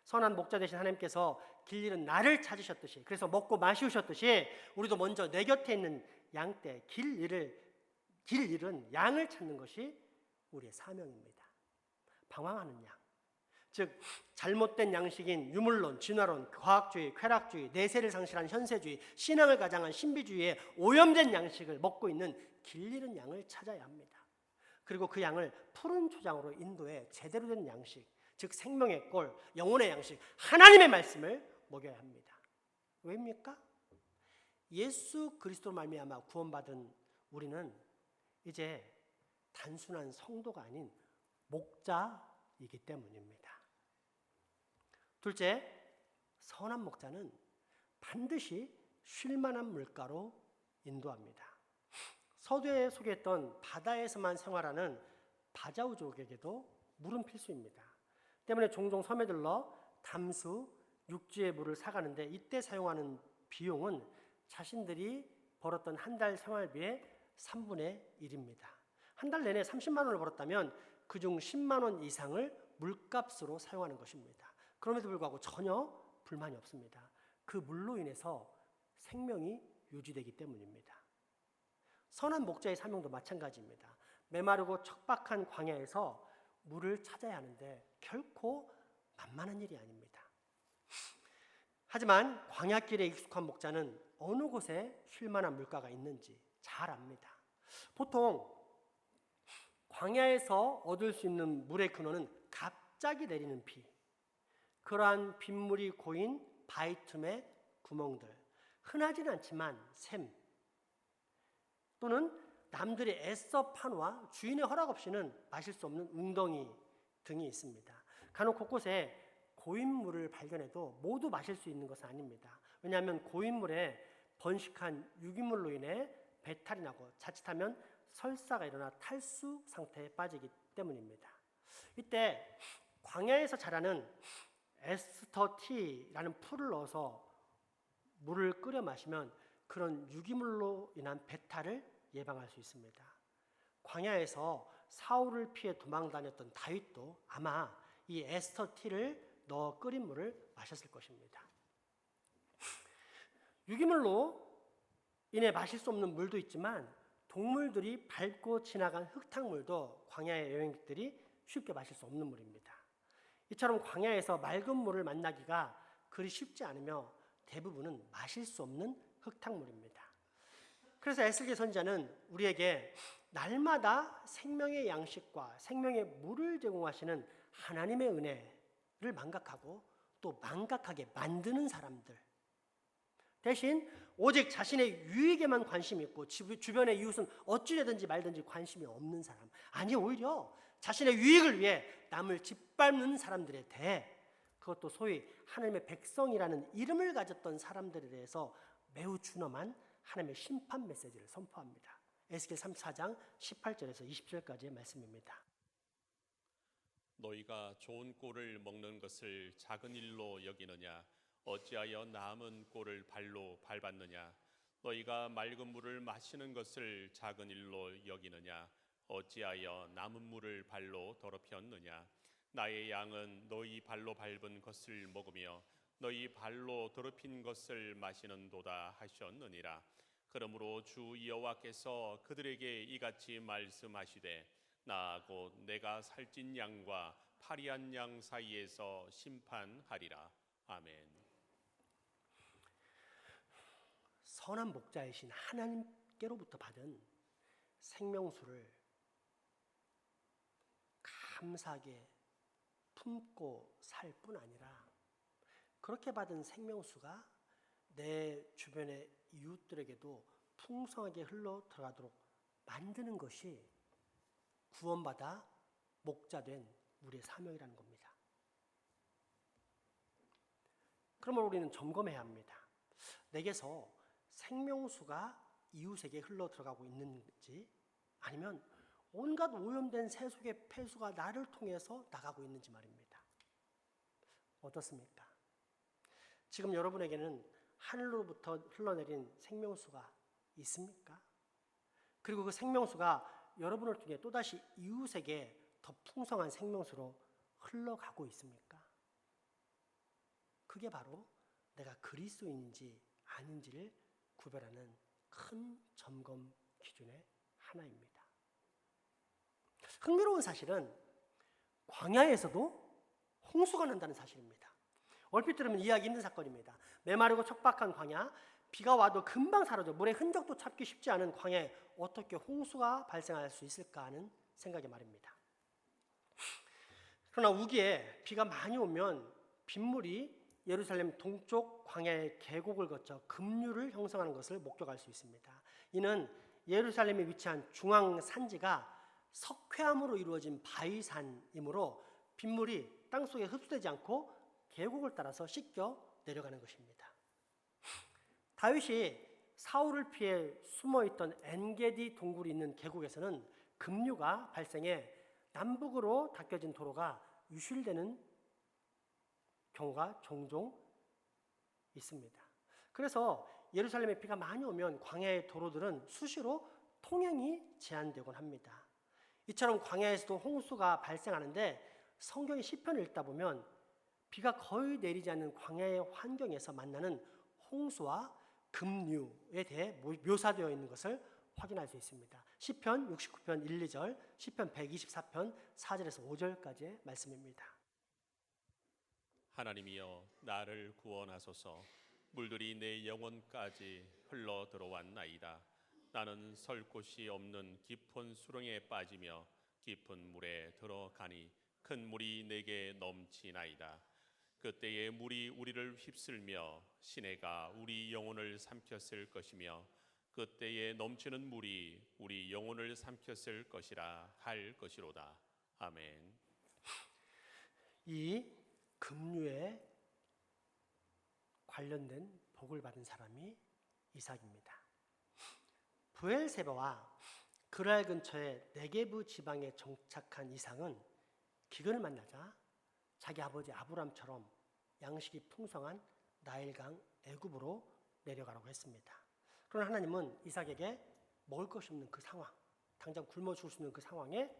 선한 목자 되신 하나님께서 길 잃은 나를 찾으셨듯이, 그래서 먹고 마시우셨듯이 우리도 먼저 내 곁에 있는 양떼, 길 잃은 양을 찾는 것이 우리의 사명입니다. 방황하는 양, 즉 잘못된 양식인 유물론, 진화론, 과학주의, 쾌락주의, 내세를 상실한 현세주의, 신앙을 가장한 신비주의의 오염된 양식을 먹고 있는 길 잃은 양을 찾아야 합니다. 그리고 그 양을 푸른 초장으로 인도해 제대로 된 양식, 즉 생명의 꼴, 영혼의 양식, 하나님의 말씀을 먹여야 합니다. 왜입니까? 예수 그리스도로 말미암아 구원받은 우리는 이제 단순한 성도가 아닌 목자이기 때문입니다. 둘째, 선한 목자는 반드시 쉴만한 물가로 인도합니다. 서두에 소개했던 바다에서만 생활하는 바자우족에게도 물은 필수입니다. 때문에 종종 섬에 들러 담수, 육지의 물을 사가는데 이때 사용하는 비용은 자신들이 벌었던 한 달 생활비의 3분의 1입니다. 한 달 내내 30만 원을 벌었다면 그중 10만 원 이상을 물값으로 사용하는 것입니다. 그럼에도 불구하고 전혀 불만이 없습니다. 그 물로 인해서 생명이 유지되기 때문입니다. 선한 목자의 사명도 마찬가지입니다. 메마르고 척박한 광야에서 물을 찾아야 하는데 결코 만만한 일이 아닙니다. 하지만 광야길에 익숙한 목자는 어느 곳에 쉴 만한 물가가 있는지 잘 압니다. 보통 광야에서 얻을 수 있는 물의 근원은 갑자기 내리는 비, 그러한 빗물이 고인 바위 틈의 구멍들, 흔하지는 않지만 샘, 또는 남들이 애써 파놓아 주인의 허락 없이는 마실 수 없는 웅덩이 등이 있습니다. 간혹 곳곳에 고인물을 발견해도 모두 마실 수 있는 것은 아닙니다. 왜냐하면 고인물에 번식한 유기물로 인해 배탈이 나고 자칫하면 설사가 일어나 탈수 상태에 빠지기 때문입니다. 이때 광야에서 자라는 에스터티라는 풀을 넣어서 물을 끓여 마시면 그런 유기물로 인한 배탈을 예방할 수 있습니다. 광야에서 사울을 피해 도망 다녔던 다윗도 아마 이 에스터티를 넣어 끓인 물을 마셨을 것입니다. 유기물로 인해 마실 수 없는 물도 있지만 동물들이 밟고 지나간 흙탕물도 광야의 여행객들이 쉽게 마실 수 없는 물입니다. 이처럼 광야에서 맑은 물을 만나기가 그리 쉽지 않으며 대부분은 마실 수 없는 흙탕물입니다. 그래서 에스겔 선지자는 우리에게 날마다 생명의 양식과 생명의 물을 제공하시는 하나님의 은혜를 망각하고 또 망각하게 만드는 사람들, 대신 오직 자신의 유익에만 관심이 있고 주변의 이웃은 어찌되든지 말든지 관심이 없는 사람, 아니 오히려 자신의 유익을 위해 남을 짓밟는 사람들에 대해, 그것도 소위 하나님의 백성이라는 이름을 가졌던 사람들에 대해서 매우 준엄한 하나님의 심판 메시지를 선포합니다. 에스겔 34장 18절에서 20절까지의 말씀입니다. 너희가 좋은 꼴을 먹는 것을 작은 일로 여기느냐? 어찌하여 남은 꼴을 발로 밟았느냐? 너희가 맑은 물을 마시는 것을 작은 일로 여기느냐? 어찌하여 남은 물을 발로 더럽혔느냐? 나의 양은 너희 발로 밟은 것을 먹으며 너희 발로 더럽힌 것을 마시는도다 하셨느니라. 그러므로 주 여호와께서 그들에게 이같이 말씀하시되 나 곧 내가 살찐 양과 파리한 양 사이에서 심판하리라. 아멘. 선한 목자이신 하나님께로부터 받은 생명수를 감사하게 품고 살 뿐 아니라 그렇게 받은 생명수가 내 주변의 이웃들에게도 풍성하게 흘러 들어가도록 만드는 것이 구원받아 목자된 우리의 사명이라는 겁니다. 그러면 우리는 점검해야 합니다. 내게서 생명수가 이웃에게 흘러 들어가고 있는지, 아니면 온갖 오염된 세속의 폐수가 나를 통해서 나가고 있는지 말입니다. 어떻습니까? 지금 여러분에게는 하늘로부터 흘러내린 생명수가 있습니까? 그리고 그 생명수가 여러분을 통해 또다시 이웃에게 더 풍성한 생명수로 흘러가고 있습니까? 그게 바로 내가 그리스도인인지 아닌지를 구별하는 큰 점검 기준의 하나입니다. 흥미로운 사실은 광야에서도 홍수가 난다는 사실입니다. 얼핏 들으면 이해하기 힘든 사건입니다. 메마르고 척박한 광야, 비가 와도 금방 사라져 물의 흔적도 찾기 쉽지 않은 광야에 어떻게 홍수가 발생할 수 있을까 하는 생각이 말입니다. 그러나 우기에 비가 많이 오면 빗물이 예루살렘 동쪽 광야의 계곡을 거쳐 급류를 형성하는 것을 목격할 수 있습니다. 이는 예루살렘에 위치한 중앙 산지가 석회암으로 이루어진 바위산이므로 빗물이 땅속에 흡수되지 않고 계곡을 따라서 씻겨 내려가는 것입니다. 다윗이 사울을 피해 숨어있던 엔게디 동굴이 있는 계곡에서는 급류가 발생해 남북으로 닦여진 도로가 유실되는 경우가 종종 있습니다. 그래서 예루살렘에 비가 많이 오면 광야의 도로들은 수시로 통행이 제한되곤 합니다. 이처럼 광야에서도 홍수가 발생하는데 성경의 시편을 읽다 보면 비가 거의 내리지 않는 광야의 환경에서 만나는 홍수와 급류에 대해 묘사되어 있는 것을 확인할 수 있습니다. 시편 69편 1, 2절, 시편 124편 4절에서 5절까지의 말씀입니다. 하나님이여 나를 구원하소서. 물들이 내 영혼까지 흘러 들어왔나이다. 나는 설 곳이 없는 깊은 수렁에 빠지며 깊은 물에 들어가니 큰 물이 내게 넘치나이다. 그때에 물이 우리를 휩쓸며 시내가 우리 영혼을 삼켰을 것이며 그때에 넘치는 물이 우리 영혼을 삼켰을 것이라 할 것이로다. 아멘. 이 급류에 관련된 복을 받은 사람이 이삭입니다. 브엘세바와 그랄 근처의 네게브 지방에 정착한 이삭은 기근을 만나자 자기 아버지 아브람처럼 양식이 풍성한 나일강 애굽으로 내려가라고 했습니다. 그러나 하나님은 이삭에게 먹을 것이 없는 그 상황, 당장 굶어 죽을 수 있는 그 상황에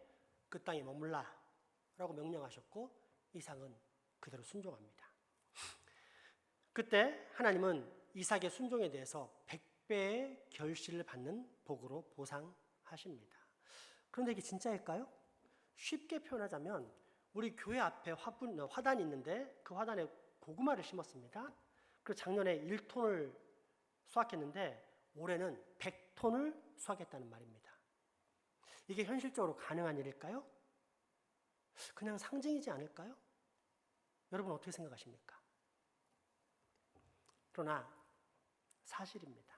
그 땅에 머물라라고 명령하셨고 이삭은 그대로 순종합니다. 그때 하나님은 이삭의 순종에 대해서 100배의 결실을 받는 복으로 보상하십니다. 그런데 이게 진짜일까요? 쉽게 표현하자면 우리 교회 앞에 화단이 있는데 그 화단에 고구마를 심었습니다. 그리고 작년에 1톤을 수확했는데 올해는 100톤을 수확했다는 말입니다. 이게 현실적으로 가능한 일일까요? 그냥 상징이지 않을까요? 여러분 어떻게 생각하십니까? 그러나 사실입니다.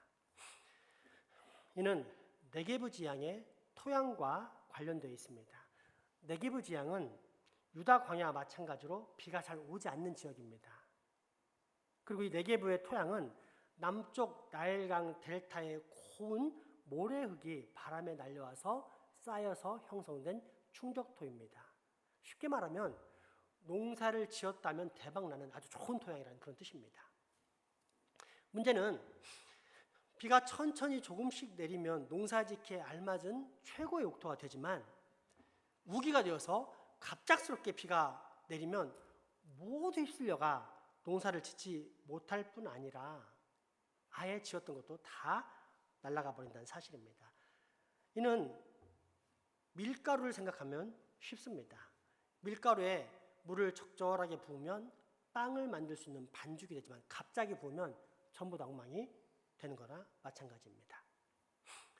이는 네게브 지향의 토양과 관련되어 있습니다. 네게브 지향은 유다 광야와 마찬가지로 비가 잘 오지 않는 지역입니다. 그리고 이 네게브의 토양은 남쪽 나일강 델타의 고운 모래흙이 바람에 날려와서 쌓여서 형성된 충적토입니다. 쉽게 말하면 농사를 지었다면 대박나는 아주 좋은 토양이라는 그런 뜻입니다. 문제는 비가 천천히 조금씩 내리면 농사짓기에 알맞은 최고의 옥토가 되지만 우기가 되어서 갑작스럽게 비가 내리면 모두 휩쓸려가 농사를 짓지 못할 뿐 아니라 아예 지었던 것도 다 날아가 버린다는 사실입니다. 이는 밀가루를 생각하면 쉽습니다. 밀가루에 물을 적절하게 부으면 빵을 만들 수 있는 반죽이 되지만 갑자기 부으면 전부 다 엉망이 되는 거나 마찬가지입니다.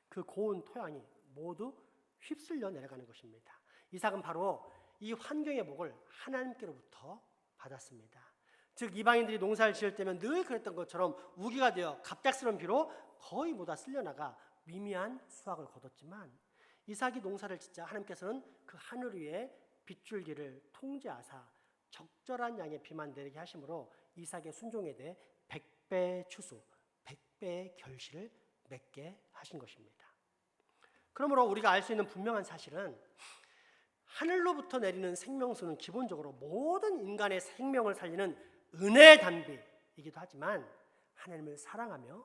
그 고운 토양이 모두 휩쓸려 내려가는 것입니다. 이삭은 바로 이 환경의 복을 하나님께로부터 받았습니다. 즉 이방인들이 농사를 지을 때면 늘 그랬던 것처럼 우기가 되어 갑작스러운 비로 거의 모두 쓸려나가 미미한 수확을 거뒀지만 이삭이 농사를 짓자 하나님께서는 그 하늘 위에 빗줄기를 통제하사 적절한 양의 비만 내리게 하심으로 이삭의 순종에 대해 100배의 추수, 100배의 결실을 맺게 하신 것입니다. 그러므로 우리가 알 수 있는 분명한 사실은 하늘로부터 내리는 생명수는 기본적으로 모든 인간의 생명을 살리는 은혜의 단비이기도 하지만 하나님을 사랑하며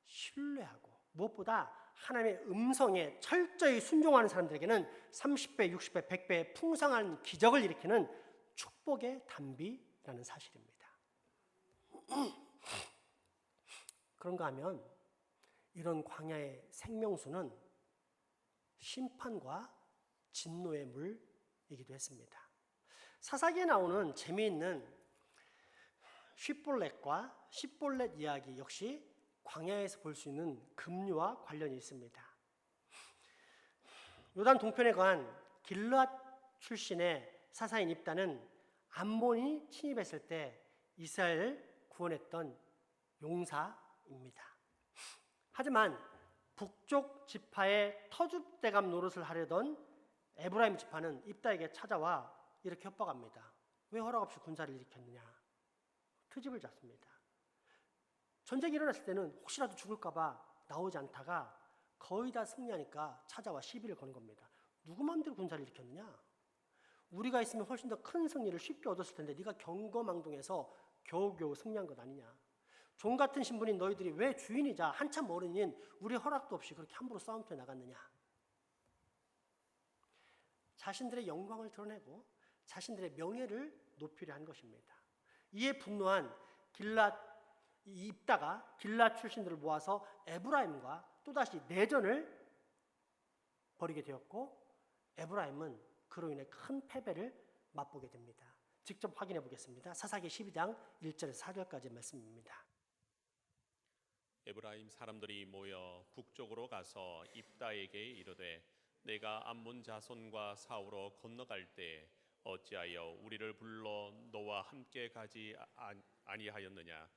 신뢰하고 무엇보다 하나님의 음성에 철저히 순종하는 사람들에게는 30배, 60배, 100배의 풍성한 기적을 일으키는 축복의 단비라는 사실입니다. 그런가 하면 이런 광야의 생명수는 심판과 진노의 물이기도 했습니다. 사사기에 나오는 재미있는 쉿볼렛과 십볼렛 이야기 역시 광야에서 볼 수 있는 급류와 관련이 있습니다. 요단 동편에 거한 길르앗 출신의 사사인 입다는 암몬이 침입했을 때 이스라엘을 구원했던 용사입니다. 하지만 북쪽 지파의 터줏대감 노릇을 하려던 에브라임 지파는 입다에게 찾아와 이렇게 협박합니다. 왜 허락 없이 군사를 일으켰느냐? 트집을 잡습니다. 전쟁이 일어났을 때는 혹시라도 죽을까 봐 나오지 않다가 거의 다 승리하니까 찾아와 시비를 거는 겁니다. 누구 마음대로 군사를 일으켰느냐? 우리가 있으면 훨씬 더 큰 승리를 쉽게 얻었을 텐데 네가 경거망동해서 겨우겨우 승리한 것 아니냐? 종 같은 신분인 너희들이 왜 주인이자 한참 어른인 우리 허락도 없이 그렇게 함부로 싸움터에 나갔느냐? 자신들의 영광을 드러내고 자신들의 명예를 높이려 한 것입니다. 이에 분노한 입다가 길랏 출신들을 모아서 에브라임과 또다시 내전을 벌이게 되었고, 에브라임은 그로 인해 큰 패배를 맛보게 됩니다. 직접 확인해 보겠습니다. 사사기 12장 1절에서 4절까지 말씀입니다. 에브라임 사람들이 모여 북쪽으로 가서 입다에게 이르되 내가 암몬 자손과 싸우러 건너갈 때 어찌하여 우리를 불러 너와 함께 가지 아니하였느냐?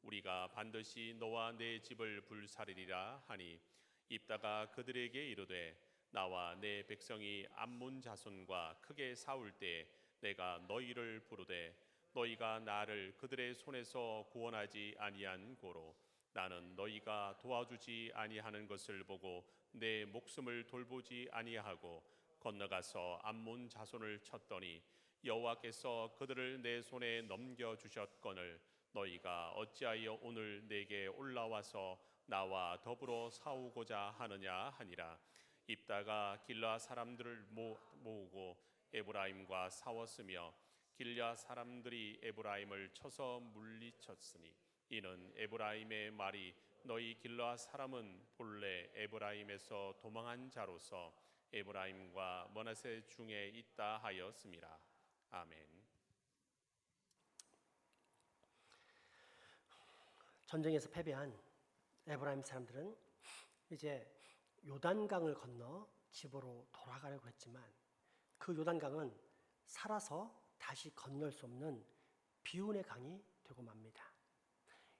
우리가 반드시 너와 내 집을 불사르리라 하니 입다가 그들에게 이르되 나와 내 백성이 암몬 자손과 크게 싸울 때 내가 너희를 부르되 너희가 나를 그들의 손에서 구원하지 아니한 고로 나는 너희가 도와주지 아니하는 것을 보고 내 목숨을 돌보지 아니하고 건너가서 암몬 자손을 쳤더니 여호와께서 그들을 내 손에 넘겨 주셨거늘 너희가 어찌하여 오늘 내게 올라와서 나와 더불어 싸우고자 하느냐 하니라. 입다가 길라 사람들을 모으고 에브라임과 싸웠으며 길라 사람들이 에브라임을 쳐서 물리쳤으니 이는 에브라임의 말이 너희 길라 사람은 본래 에브라임에서 도망한 자로서 에브라임과 므낫세 중에 있다 하였음이라. 아멘. 전쟁에서 패배한 에브라임 사람들은 이제 요단강을 건너 집으로 돌아가려고 했지만 그 요단강은 살아서 다시 건널 수 없는 비운의 강이 되고 맙니다.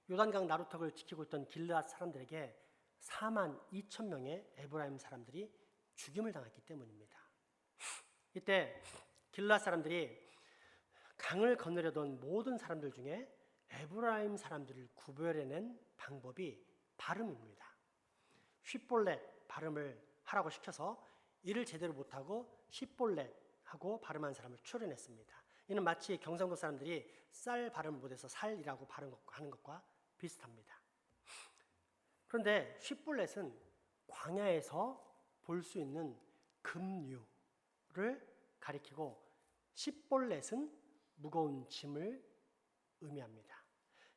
요단강 나루턱을 지키고 있던 길르앗 사람들에게 4만 2천 명의 에브라임 사람들이 죽임을 당했기 때문입니다. 이때 길르앗 사람들이 강을 건너려던 모든 사람들 중에 에브라임 사람들을 구별해낸 방법이 발음입니다. 쉿볼렛 발음을 하라고 시켜서 이를 제대로 못하고 시볼렛 하고 발음한 사람을 추려냈습니다. 이는 마치 경상도 사람들이 쌀 발음 못해서 살이라고 발음하는 것과 비슷합니다. 그런데 쉿볼렛은 광야에서 볼 수 있는 급류를 가리키고 시볼렛은 무거운 짐을 의미합니다.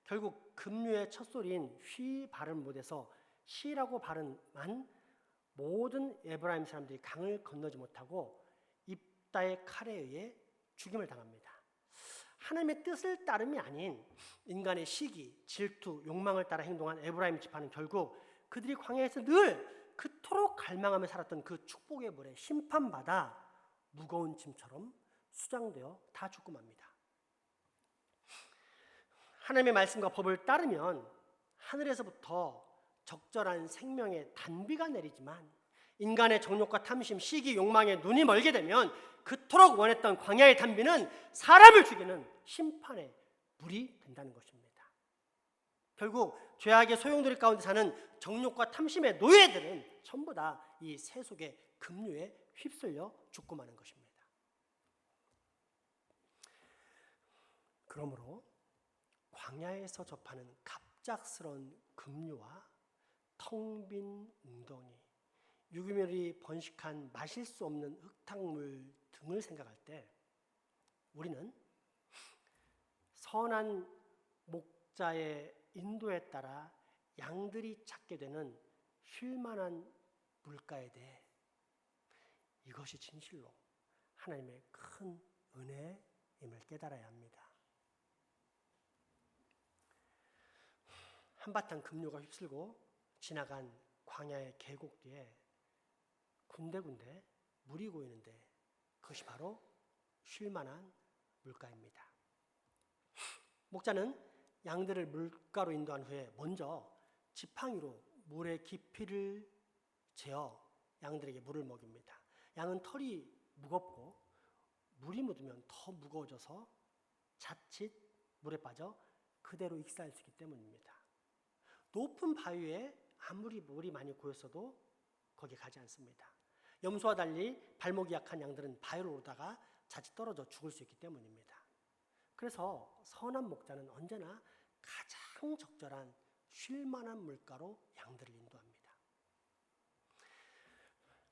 결국 급류의 첫 소리인 휘 발음 못해서 시라고 발음한 모든 에브라임 사람들이 강을 건너지 못하고 입다의 칼에 의해 죽임을 당합니다. 하나님의 뜻을 따름이 아닌 인간의 시기, 질투, 욕망을 따라 행동한 에브라임 지파는 결국 그들이 광야에서 늘 그토록 갈망하며 살았던 그 축복의 물에 심판받아 무거운 짐처럼 수장되어 다 죽고 맙니다. 하나님의 말씀과 법을 따르면 하늘에서부터 적절한 생명의 단비가 내리지만 인간의 정욕과 탐심, 시기, 욕망에 눈이 멀게 되면 그토록 원했던 광야의 단비는 사람을 죽이는 심판의 물이 된다는 것입니다. 결국 죄악의 소용돌이 가운데 사는 정욕과 탐심의 노예들은 전부 다 이 세속의 급류에 휩쓸려 죽고 마는 것입니다. 그러므로 광야에서 접하는 갑작스러운 급류와 텅 빈 웅덩이, 유기물이 번식한 마실 수 없는 흙탕물 등을 생각할 때 우리는 선한 목자의 인도에 따라 양들이 찾게 되는 쉴만한 물가에 대해 이것이 진실로 하나님의 큰 은혜임을 깨달아야 합니다. 한바탕 급류가 휩쓸고 지나간 광야의 계곡 뒤에 군데군데 물이 고이는데 그것이 바로 쉴만한 물가입니다. 목자는 양들을 물가로 인도한 후에 먼저 지팡이로 물의 깊이를 재어 양들에게 물을 먹입니다. 양은 털이 무겁고 물이 묻으면 더 무거워져서 자칫 물에 빠져 그대로 익사할 수 있기 때문입니다. 높은 바위에 아무리 물이 많이 고였어도 거기 가지 않습니다. 염소와 달리 발목이 약한 양들은 바위로 오르다가 자칫 떨어져 죽을 수 있기 때문입니다. 그래서 선한 목자는 언제나 가장 적절한 쉴만한 물가로 양들을 인도합니다.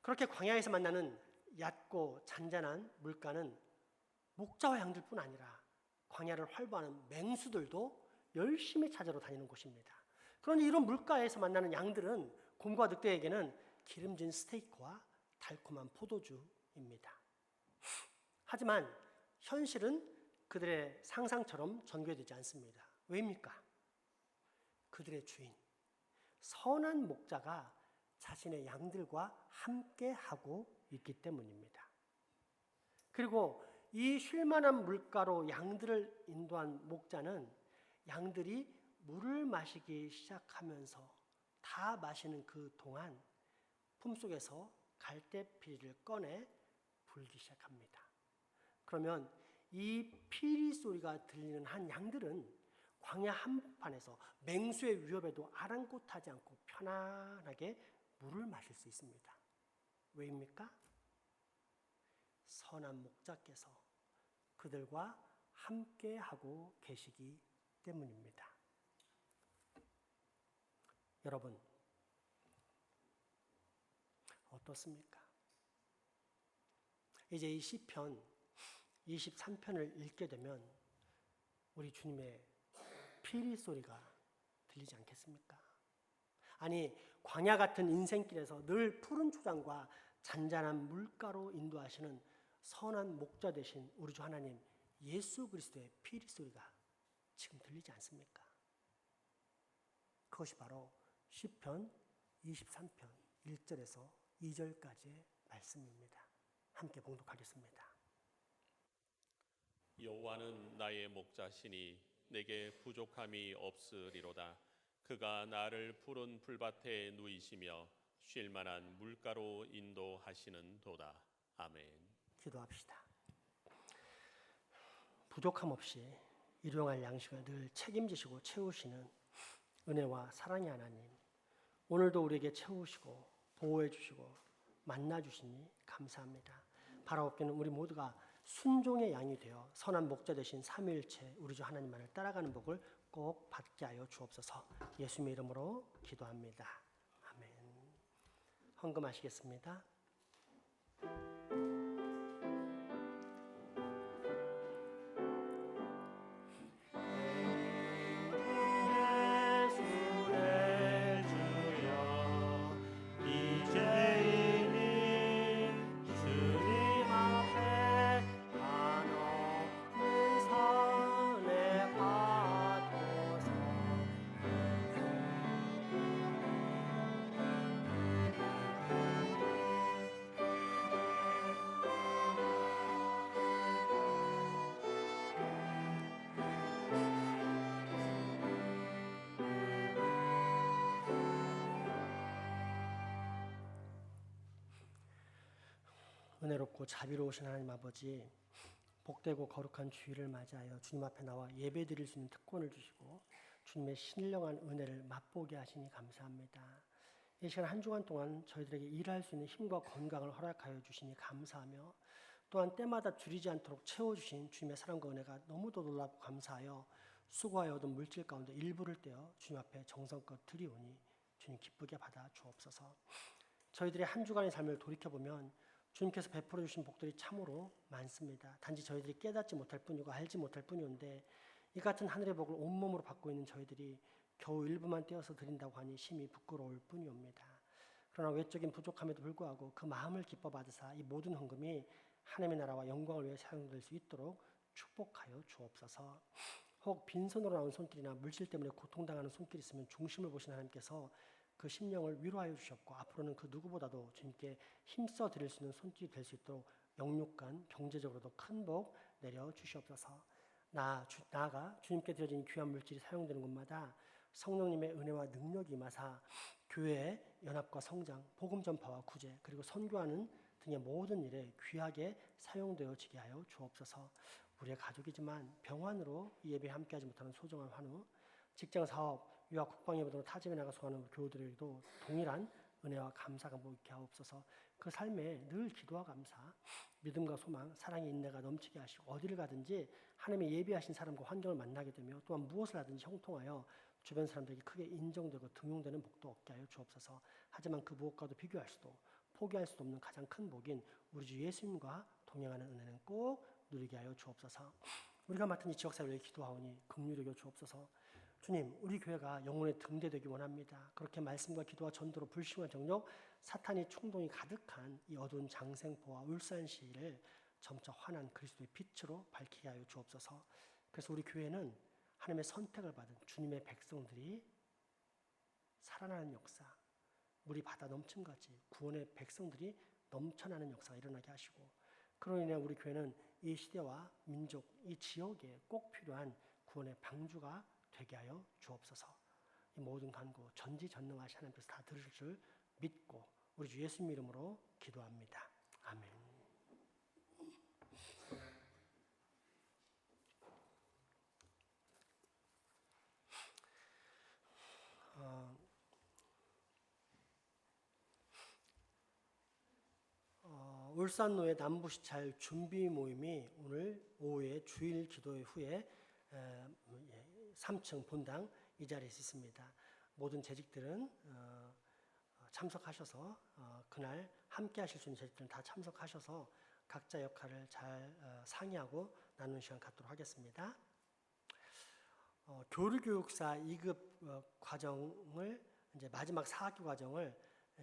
그렇게 광야에서 만나는 얕고 잔잔한 물가는 목자와 양들뿐 아니라 광야를 활보하는 맹수들도 열심히 찾으러 다니는 곳입니다. 그런데 이런 물가에서 만나는 양들은 곰과 늑대에게는 기름진 스테이크와 달콤한 포도주입니다. 하지만 현실은 그들의 상상처럼 전개되지 않습니다. 왜입니까? 그들의 주인, 선한 목자가 자신의 양들과 함께 하고 있기 때문입니다. 그리고 이 쉴만한 물가로 양들을 인도한 목자는 양들이 물을 마시기 시작하면서 다 마시는 그 동안 품속에서 갈대피리를 꺼내 불기 시작합니다. 그러면 이 피리 소리가 들리는 한 양들은 광야 한복판에서 맹수의 위협에도 아랑곳하지 않고 편안하게 물을 마실 수 있습니다. 왜입니까? 선한 목자께서 그들과 함께하고 계시기 때문입니다. 여러분, 어떻습니까? 이제 이 시편 23편을 읽게 되면 우리 주님의 피리 소리가 들리지 않겠습니까? 아니, 광야 같은 인생길에서 늘 푸른 초장과 잔잔한 물가로 인도하시는 선한 목자 되신 우리 주 하나님 예수 그리스도의 피리 소리가 지금 들리지 않습니까? 그것이 바로 시편 23편 1절에서 2절까지의 말씀입니다. 함께 봉독하겠습니다. 여호와는 나의 목자시니 내게 부족함이 없으리로다. 그가 나를 푸른 풀밭에 누이시며 쉴 만한 물가로 인도하시는 도다. 아멘. 기도합시다. 부족함 없이 일용할 양식을 늘 책임지시고 채우시는 은혜와 사랑의 하나님, 오늘도 우리에게 채우시고 보호해 주시고 만나 주시니 감사합니다. 바라옵기는 우리 모두가 순종의 양이 되어 선한 목자 되신 삼위일체 우리 주 하나님만을 따라가는 복을 꼭 받게 하여 주옵소서. 예수님의 이름으로 기도합니다. 아멘. 헌금하시겠습니다. 은혜롭고 자비로우신 하나님 아버지, 복되고 거룩한 주일을 맞이하여 주님 앞에 나와 예배드릴 수 있는 특권을 주시고 주님의 신령한 은혜를 맛보게 하시니 감사합니다. 이 시간 한 주간 동안 저희들에게 일할 수 있는 힘과 건강을 허락하여 주시니 감사하며, 또한 때마다 줄이지 않도록 채워주신 주님의 사랑과 은혜가 너무도 놀랍고 감사하여 수고하여 얻은 물질 가운데 일부를 떼어 주님 앞에 정성껏 드리오니 주님 기쁘게 받아 주옵소서. 저희들의 한 주간의 삶을 돌이켜보면 주님께서 베풀어 주신 복들이 참으로 많습니다. 단지 저희들이 깨닫지 못할 뿐이고 알지 못할 뿐이온데, 이 같은 하늘의 복을 온몸으로 받고 있는 저희들이 겨우 일부만 떼어서 드린다고 하니 심히 부끄러울 뿐이옵니다. 그러나 외적인 부족함에도 불구하고 그 마음을 기뻐 받으사 이 모든 헌금이 하나님의 나라와 영광을 위해 사용될 수 있도록 축복하여 주옵소서. 혹 빈손으로 나온 손길이나 물질 때문에 고통당하는 손길이 있으면 중심을 보신 하나님께서 그 심령을 위로하여 주셨고, 앞으로는 그 누구보다도 주님께 힘써 드릴 수 있는 손길이 될 수 있도록 영육간 경제적으로도 큰 복 내려 주시옵소서. 나아가 주님께 드려진 귀한 물질이 사용되는 곳마다 성령님의 은혜와 능력이 임하사 교회의 연합과 성장, 복음 전파와 구제, 그리고 선교하는 등의 모든 일에 귀하게 사용되어지게 하여 주옵소서. 우리의 가족이지만 병환으로 이 예배에 함께하지 못하는 소중한 환우, 직장, 사업, 유학 국방예비로 타집에 나가 소하는 교우들에게도 동일한 은혜와 감사가 있게 하옵소서. 그 삶에 늘 기도와 감사, 믿음과 소망, 사랑의 인내가 넘치게 하시고 어디를 가든지 하나님의 예비하신 사람과 환경을 만나게 되며 또한 무엇을 하든지 형통하여 주변 사람들에게 크게 인정되고 등용되는 복도 얻게 하여 주옵소서. 하지만 그 무엇과도 비교할 수도 포기할 수도 없는 가장 큰 복인 우리 주 예수님과 동행하는 은혜는 꼭 누리게 하여 주옵소서. 우리가 맡은 이 지역사회를 기도하오니 긍휼히 여겨 주옵소서. 주님, 우리 교회가 영혼의 등대되기 원합니다. 그렇게 말씀과 기도와 전도로 불신과 정욕, 사탄의 충동이 가득한 이 어두운 장생포와 울산시를 점차 환한 그리스도의 빛으로 밝히게 하여 주옵소서. 그래서 우리 교회는 하나님의 선택을 받은 주님의 백성들이 살아나는 역사, 물이 바다 넘침같이 구원의 백성들이 넘쳐나는 역사가 일어나게 하시고, 그로 인해 우리 교회는 이 시대와 민족, 이 지역에 꼭 필요한 구원의 방주가 되게 하여 주옵소서. 이 모든 간구 전지전능하신 하나님께서 다 들으실 줄 믿고 우리 주 예수님 이름으로 기도합니다. 아멘. 울산노회 남부시찰 준비 모임이 오늘 오후에 주일 기도 후에 3층 본당 이 자리에 있습니다. 모든 재직들은 참석하셔서 그날 함께 하실 수 있는 재직들은 다 참석하셔서 각자 역할을 잘 상의하고 나누는 시간 갖도록 하겠습니다. 교류교육사 2급 과정을 이제 마지막 4학기 과정을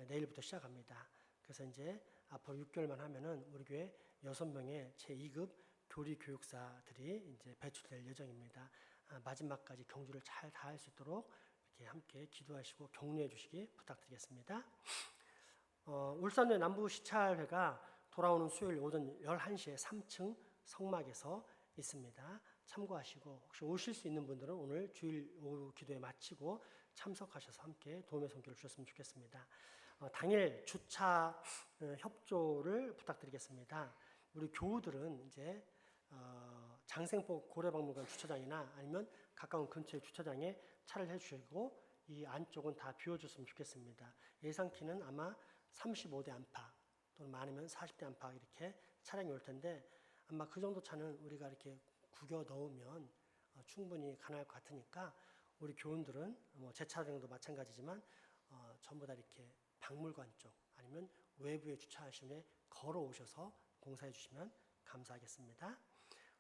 내일부터 시작합니다. 그래서 이제 앞으로 6개월만 하면은 우리 교회 6명의 제2급 교리교육사들이 이제 배출될 예정입니다. 마지막까지 경주를 잘 다할 수 있도록 이렇게 함께 기도하시고 격려해 주시기 부탁드리겠습니다. 울산의 남부시찰회가 돌아오는 수요일 오전 11시에 3층 성막에서 있습니다. 참고하시고 혹시 오실 수 있는 분들은 오늘 주일 오후 기도에 마치고 참석하셔서 함께 도움의 손길을 주셨으면 좋겠습니다. 당일 주차 협조를 부탁드리겠습니다. 우리 교우들은 이제 장생포 고려박물관 주차장이나 아니면 가까운 근처의 주차장에 차를 해주시고 이 안쪽은 다 비워줬으면 좋겠습니다. 예상키는 아마 35대 안팎 또는 많으면 40대 안팎 이렇게 차량이 올 텐데 아마 그 정도 차는 우리가 이렇게 구겨 넣으면 충분히 가능할 것 같으니까 우리 교원들은 뭐 제 차량도 마찬가지지만 전부 다 이렇게 박물관 쪽 아니면 외부에 주차하시면 걸어오셔서 공사해 주시면 감사하겠습니다.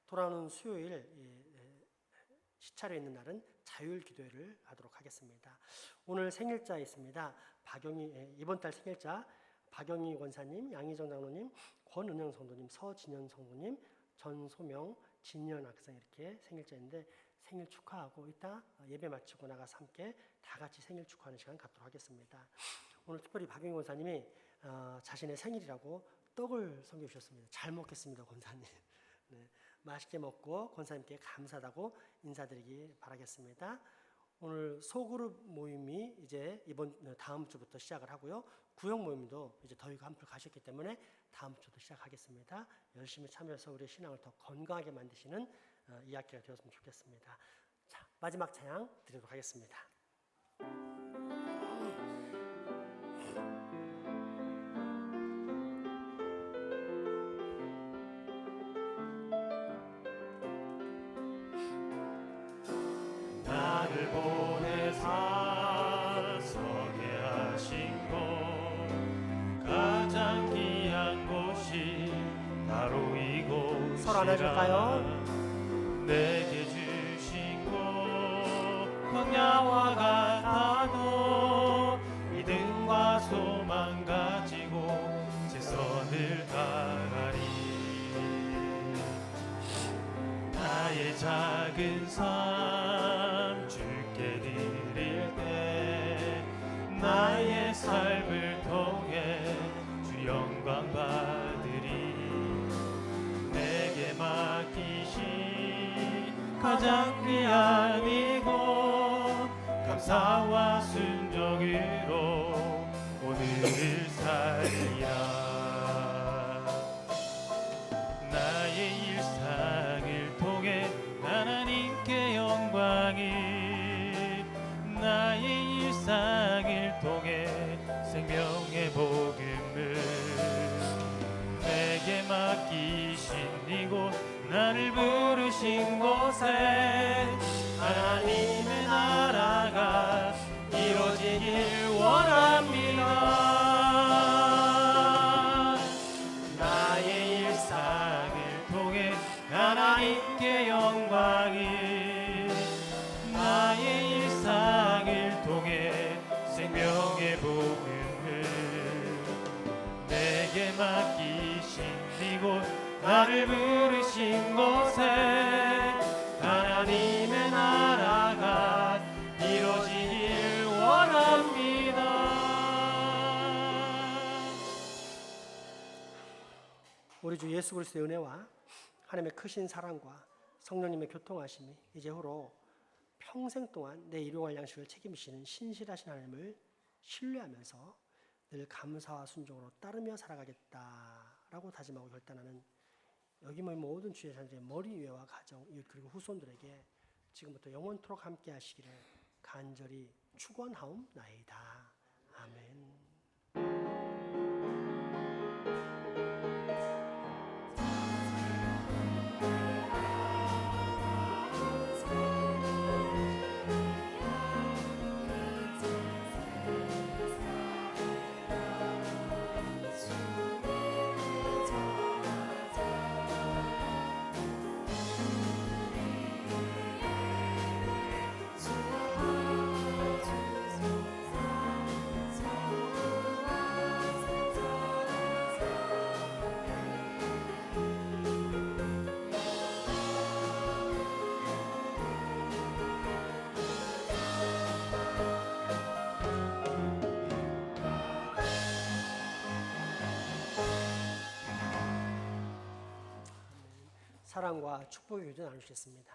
돌아오는 수요일 시찰에 있는 날은 자율기도회를 하도록 하겠습니다. 오늘 생일자 있습니다. 이번 달 생일자 박영희 권사님, 양희정 장로님, 권은영 성도님, 서진현 성도님, 전소명, 진현 학생 이렇게 생일자인데 생일 축하하고 이따 예배 마치고 나가서 함께 다 같이 생일 축하하는 시간 갖도록 하겠습니다. 오늘 특별히 박영희 권사님이 자신의 생일이라고 떡을 섬겨주셨습니다. 잘 먹겠습니다, 권사님. 네, 맛있게 먹고 권사님께 감사하다고 인사드리기 바라겠습니다. 오늘 소그룹 모임이 이제 다음 주부터 시작을 하고요. 구역 모임도 이제 더위가 한풀 가셨기 때문에 다음 주도 시작하겠습니다. 열심히 참여해서 우리의 신앙을 더 건강하게 만드시는 이 학기가 되었으면 좋겠습니다. 자, 마지막 찬양 드리도록 하겠습니다. 나를 보내사 서게 하신 곳 가장 귀한 곳이 바로 이곳이라 서로 안아줄까요? 내게 주신 곳 광야와 같아도 믿음과 소망 가지고 최선을 다하리 나의 작은 삶 주께 드릴 때 나의 삶을 통해 주 영광 받으리 내게 맡기신 가장 귀한 이곳 감사와 순종으로 오늘을 살리라 나의 일상을 통해 하나님께 영광이 나를 부르신 곳에 하나님의 나라가 이루어지길 원합니다. 나의 일상을 통해 하나님께 영광을, 나의 일상을 통해 생명의 복음을 내게 맡기신 이곳, 나를 부르신 곳에 하나님의 나라가 이루어지길 원합니다. 우리 주 예수 그리스도의 은혜와 하나님의 크신 사랑과 성령님의 교통하심이 이제후로 평생 동안 내 일용할 양식을 책임지시는 신실하신 하나님을 신뢰하면서 늘 감사와 순종으로 따르며 살아가겠다라고 다짐하고 결단하는 여기 모인 모든 주의 자녀의 머리 위와 가정, 이웃 그리고 후손들에게 지금부터 영원토록 함께 하시기를 간절히 축원하옵나이다. 아멘. 사랑과 축복의 교제 나누시겠습니다.